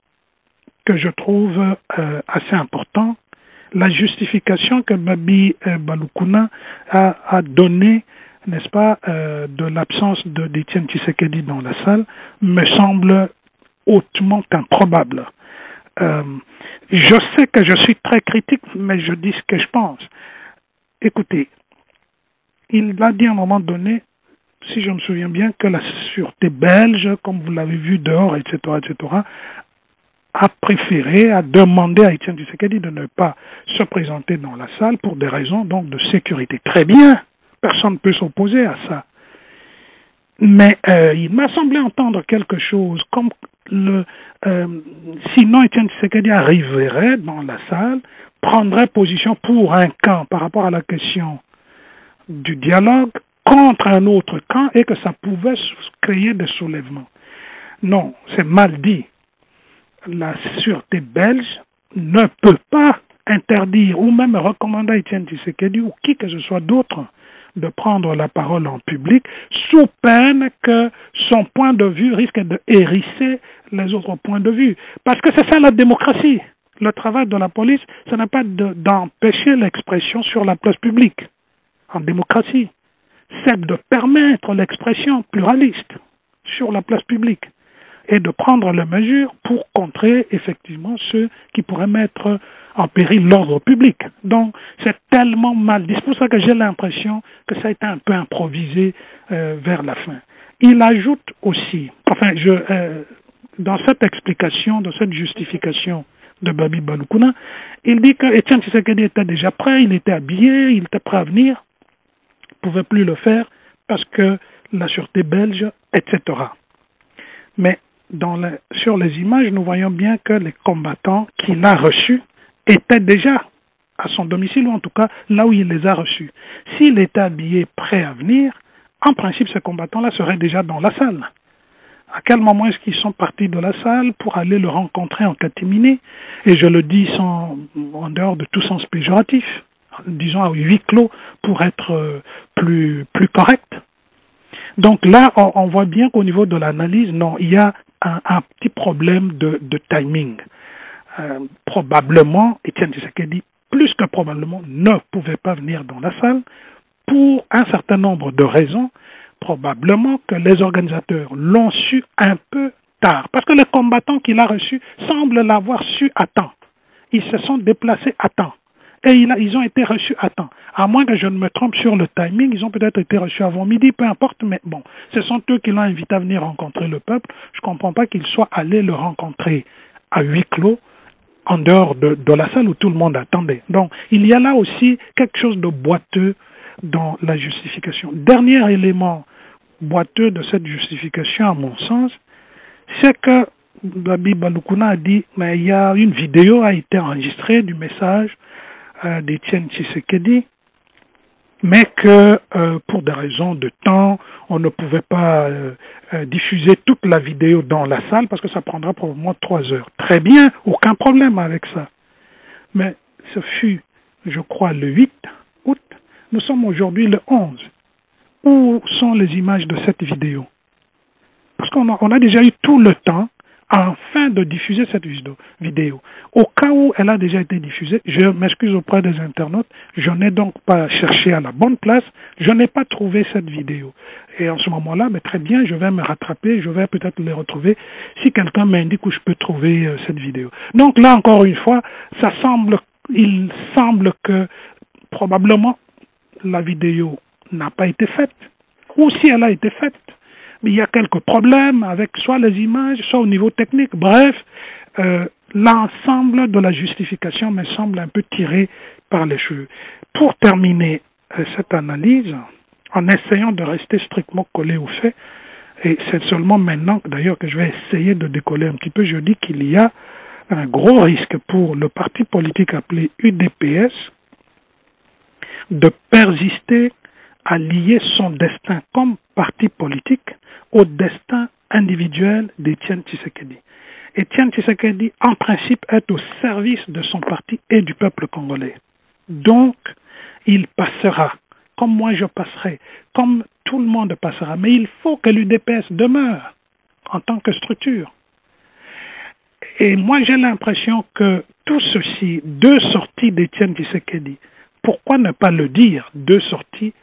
que je trouve assez important, la justification que Babi Balukuna a donnée, n'est-ce pas, de l'absence d'Étienne Tshisekedi dans la salle, me semble hautement improbable. Je sais que je suis très critique, mais je dis ce que je pense. Écoutez, il a dit à un moment donné, si je me souviens bien, que la sûreté belge, comme vous l'avez vu dehors, etc., a préféré, a demandé à Étienne Tshisekedi de ne pas se présenter dans la salle pour des raisons donc de sécurité. Très bien, personne ne peut s'opposer à ça. Mais il m'a semblé entendre quelque chose, comme sinon Étienne Tshisekedi arriverait dans la salle, prendrait position pour un camp par rapport à la question du dialogue contre un autre camp et que ça pouvait créer des soulèvements. Non, c'est mal dit. La sûreté belge ne peut pas interdire ou même recommander à Étienne Tshisekedi ou qui que ce soit d'autre de prendre la parole en public sous peine que son point de vue risque de hérisser les autres points de vue. Parce que c'est ça la démocratie. Le travail de la police, ce n'est pas d'empêcher l'expression sur la place publique. En démocratie, c'est de permettre l'expression pluraliste sur la place publique et de prendre les mesures pour contrer effectivement ceux qui pourraient mettre en péril l'ordre public. Donc c'est tellement mal dit. C'est pour ça que j'ai l'impression que ça a été un peu improvisé vers la fin. Il ajoute aussi, dans cette explication, dans cette justification de Babi Balukuna, il dit que Étienne Tshisekedi était déjà prêt, il était habillé, il était prêt à venir, il ne pouvait plus le faire parce que la sûreté belge, etc. Mais sur les images, nous voyons bien que les combattants qu'il a reçus étaient déjà à son domicile, ou en tout cas là où il les a reçus. S'il était habillé, prêt à venir, en principe, ces combattants-là seraient déjà dans la salle. À quel moment est-ce qu'ils sont partis de la salle pour aller le rencontrer en catimini? Et je le dis en dehors de tout sens péjoratif, disons à huis clos pour être plus correct. Donc là, on voit bien qu'au niveau de l'analyse, non, il y a un petit problème de timing. Probablement, Étienne Tshisekedi, plus que probablement, ne pouvait pas venir dans la salle pour un certain nombre de raisons. Probablement que les organisateurs l'ont su un peu tard, parce que les combattants qu'il a reçus semblent l'avoir su à temps. Ils se sont déplacés à temps. Et ils ont été reçus à temps. À moins que je ne me trompe sur le timing, ils ont peut-être été reçus avant midi, peu importe, mais bon, ce sont eux qui l'ont invité à venir rencontrer le peuple. Je ne comprends pas qu'ils soient allés le rencontrer à huis clos, en dehors de la salle où tout le monde attendait. Donc, il y a là aussi quelque chose de boiteux dans la justification. Dernier élément boiteux de cette justification, à mon sens, c'est que Babi Balukuna a dit, mais il y a une vidéo a été enregistrée du message d'Étienne Tshisekedi, mais que pour des raisons de temps, on ne pouvait pas diffuser toute la vidéo dans la salle parce que ça prendra probablement 3 heures. Très bien, aucun problème avec ça. Mais ce fut, je crois, le 8 août. Nous sommes aujourd'hui le 11. Où sont les images de cette vidéo? Parce qu'on a déjà eu tout le temps afin de diffuser cette vidéo. Au cas où elle a déjà été diffusée, je m'excuse auprès des internautes, je n'ai donc pas cherché à la bonne place, je n'ai pas trouvé cette vidéo. Et en ce moment-là, mais très bien, je vais me rattraper, je vais peut-être les retrouver si quelqu'un m'indique où je peux trouver cette vidéo. Donc là, encore une fois, il semble que probablement la vidéo n'a pas été faite, ou si elle a été faite, mais il y a quelques problèmes avec soit les images, soit au niveau technique. Bref, l'ensemble de la justification me semble un peu tiré par les cheveux. Pour terminer cette analyse, en essayant de rester strictement collé aux faits, et c'est seulement maintenant d'ailleurs que je vais essayer de décoller un petit peu, je dis qu'il y a un gros risque pour le parti politique appelé UDPS de persister à lier son destin comme parti politique au destin individuel d'Étienne Tshisekedi. Étienne Tshisekedi, en principe, est au service de son parti et du peuple congolais. Donc, il passera, comme moi je passerai, comme tout le monde passera. Mais il faut que l'UDPS demeure en tant que structure. Et moi j'ai l'impression que tout ceci, deux sorties d'Étienne Tshisekedi, pourquoi ne pas le dire, deux sorties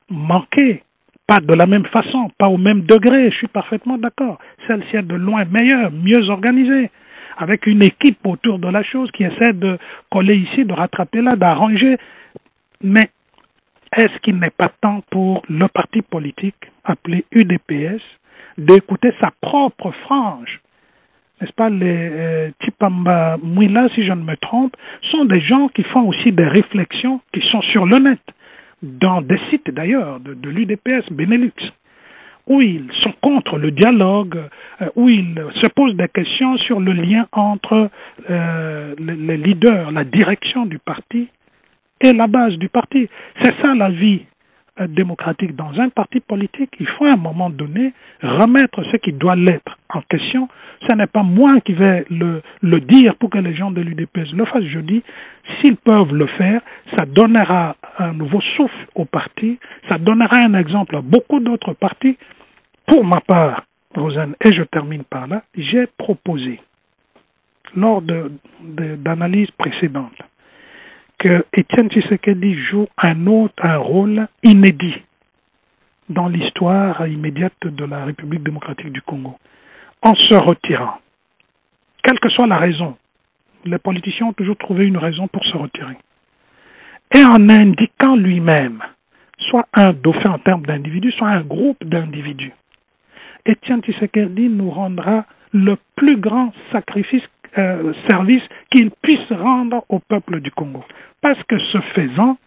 manquées, pas de la même façon, pas au même degré, je suis parfaitement d'accord. Celle-ci est de loin meilleure, mieux organisée, avec une équipe autour de la chose qui essaie de coller ici, de rattraper là, d'arranger. Mais est-ce qu'il n'est pas temps pour le parti politique appelé UDPS d'écouter sa propre frange? N'est-ce pas, les Tipamba Mouila, si je ne me trompe, sont des gens qui font aussi des réflexions qui sont sur le net, dans des sites d'ailleurs de l'UDPS Benelux, où ils sont contre le dialogue, où ils se posent des questions sur le lien entre les leaders, la direction du parti et la base du parti. C'est ça la vie démocratique dans un parti politique. Il faut à un moment donné remettre ce qui doit l'être en question. Ce n'est pas moi qui vais le dire pour que les gens de l'UDPS le fassent. Je dis, s'ils peuvent le faire, ça donnera un nouveau souffle au parti, ça donnera un exemple à beaucoup d'autres partis. Pour ma part, Rosanne, et je termine par là, j'ai proposé, lors d'analyses précédentes, que Étienne Tshisekedi joue un rôle inédit dans l'histoire immédiate de la République démocratique du Congo, en se retirant. Quelle que soit la raison, les politiciens ont toujours trouvé une raison pour se retirer. Et en indiquant lui-même, soit un dauphin en termes d'individus, soit un groupe d'individus, Étienne Tshisekedi nous rendra le plus grand service qu'il puisse rendre au peuple du Congo. Parce que ce faisant,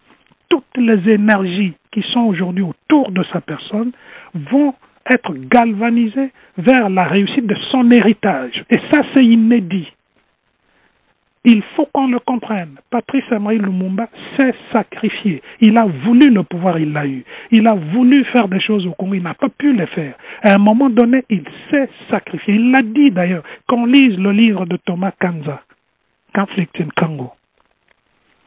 toutes les énergies qui sont aujourd'hui autour de sa personne vont être galvanisées vers la réussite de son héritage. Et ça, c'est inédit. Il faut qu'on le comprenne. Patrice Emery Lumumba s'est sacrifié. Il a voulu le pouvoir, il l'a eu. Il a voulu faire des choses au Congo, il n'a pas pu les faire. À un moment donné, il s'est sacrifié. Il l'a dit d'ailleurs, qu'on lise le livre de Thomas Kanza, Conflict in Congo,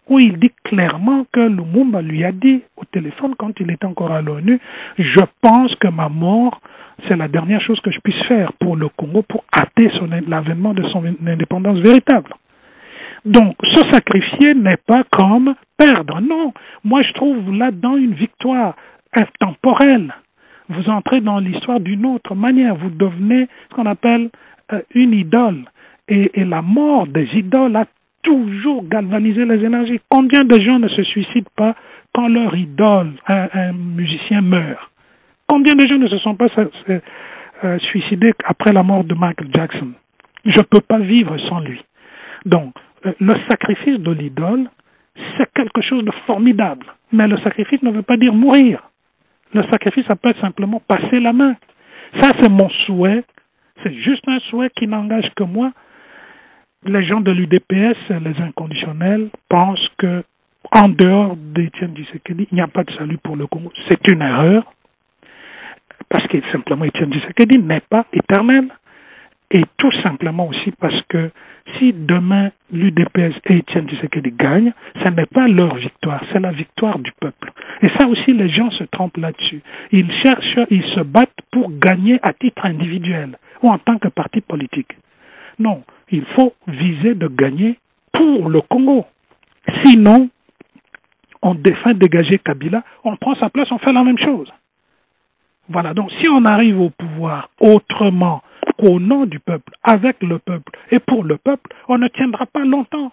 où il dit clairement que Lumumba lui a dit au téléphone quand il était encore à l'ONU, je pense que ma mort, c'est la dernière chose que je puisse faire pour le Congo, pour hâter l'avènement de son indépendance véritable. Donc, se sacrifier n'est pas comme perdre. Non, moi je trouve là-dedans une victoire intemporelle. Vous entrez dans l'histoire d'une autre manière. Vous devenez ce qu'on appelle une idole. Et la mort des idoles a toujours galvanisé les énergies. Combien de gens ne se suicident pas quand leur idole, un musicien, meurt? Combien de gens ne se sont pas suicidés après la mort de Michael Jackson? Je ne peux pas vivre sans lui. Donc, le sacrifice de l'idole, c'est quelque chose de formidable. Mais le sacrifice ne veut pas dire mourir. Le sacrifice, ça peut être simplement passer la main. Ça, c'est mon souhait. C'est juste un souhait qui n'engage que moi. Les gens de l'UDPS, les inconditionnels, pensent que en dehors d'Étienne Tshisekedi, il n'y a pas de salut pour le Congo. C'est une erreur. Parce que simplement Étienne Tshisekedi n'est pas éternel. Et tout simplement aussi parce que si demain l'UDPS et Étienne Tshisekedi gagnent, ce n'est pas leur victoire, c'est la victoire du peuple. Et ça aussi, les gens se trompent là-dessus. Ils se battent pour gagner à titre individuel ou en tant que parti politique. Non, il faut viser de gagner pour le Congo. Sinon, on défend dégager Kabila, on prend sa place, on fait la même chose. Voilà, donc si on arrive au pouvoir autrement qu'au nom du peuple, avec le peuple et pour le peuple, on ne tiendra pas longtemps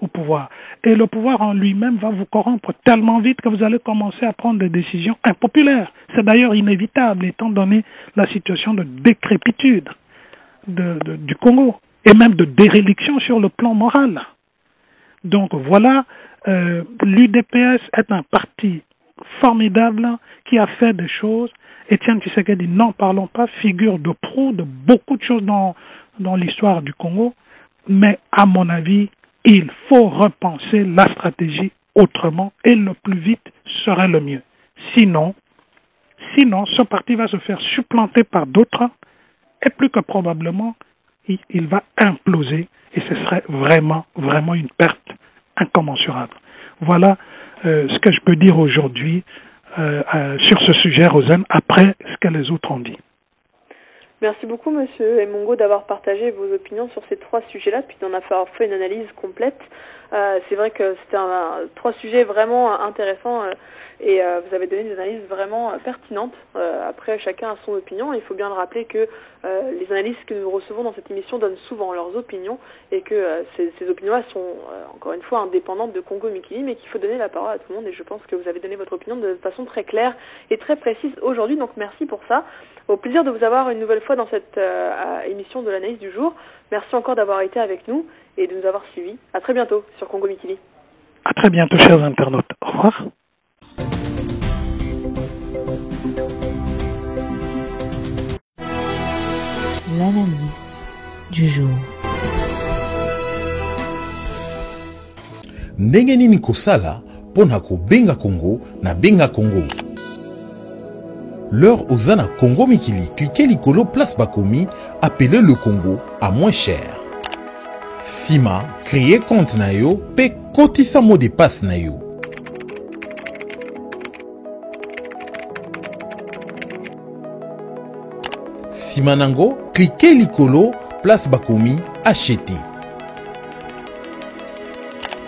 au pouvoir. Et le pouvoir en lui-même va vous corrompre tellement vite que vous allez commencer à prendre des décisions impopulaires. C'est d'ailleurs inévitable étant donné la situation de décrépitude du Congo et même de déréliction sur le plan moral. Donc voilà, l'UDPS est un parti formidable qui a fait des choses. Étienne Tshisekedi, n'en parlons pas, figure de proue de beaucoup de choses dans l'histoire du Congo, mais à mon avis, il faut repenser la stratégie autrement et le plus vite serait le mieux. Sinon, ce parti va se faire supplanter par d'autres et plus que probablement, il va imploser et ce serait vraiment une perte incommensurable. Voilà ce que je peux dire aujourd'hui sur ce sujet, Rosen, après ce que les autres ont dit. Merci beaucoup, Monsieur Emongo, d'avoir partagé vos opinions sur ces 3 sujets-là, puis d'en avoir fait une analyse complète. C'est vrai que c'était 3 sujets vraiment intéressants et vous avez donné des analyses vraiment pertinentes. Après, chacun a son opinion. Il faut bien le rappeler que les analystes que nous recevons dans cette émission donnent souvent leurs opinions et que ces opinions-là sont, encore une fois, indépendantes de Congo Mikili, mais qu'il faut donner la parole à tout le monde. Et je pense que vous avez donné votre opinion de façon très claire et très précise aujourd'hui. Donc merci pour ça. Au plaisir de vous avoir une nouvelle fois dans cette émission de l'analyse du jour. Merci encore d'avoir été avec nous et de nous avoir suivis. À très bientôt sur Congo Mikili. À très bientôt, chers internautes. Au revoir. L'analyse du jour. Ndenge nini kosala pona kobenga Congo na benga Congo. L'heure aux na Congo Mikili, cliquez l'icône place Bakomi, appelez le Congo à moins cher. Sima, créez compte na yo, pe kotisa mot de passe na yo. Sima nango, cliquez l'icône place Bakomi, acheter.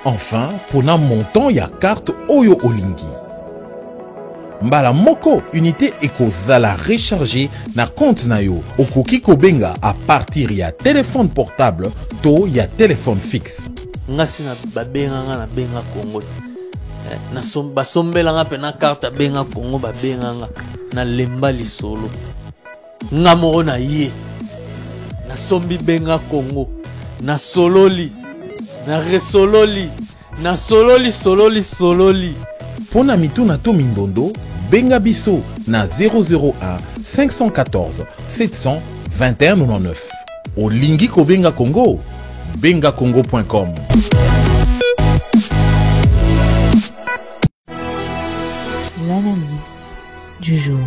Enfin, pour un montant ya carte Oyo Olingi. Mbala moko unité ekozala recharger na compte na yo okoki kobenga à partir ya téléphone portable to ya téléphone fixe. Ngasi na babenga na benga Congo. Na basombela nga pe na carte benga Congo babenga na lemba lisolo. Ngamoro na ye. Na sombi benga Congo. Na sololi. Na resololi. Na sololi. Pona mituna to mindondo, benga biso na 001 514 700 2199. Olingi ko benga Congo, bengacongo.com. L'analyse du jour.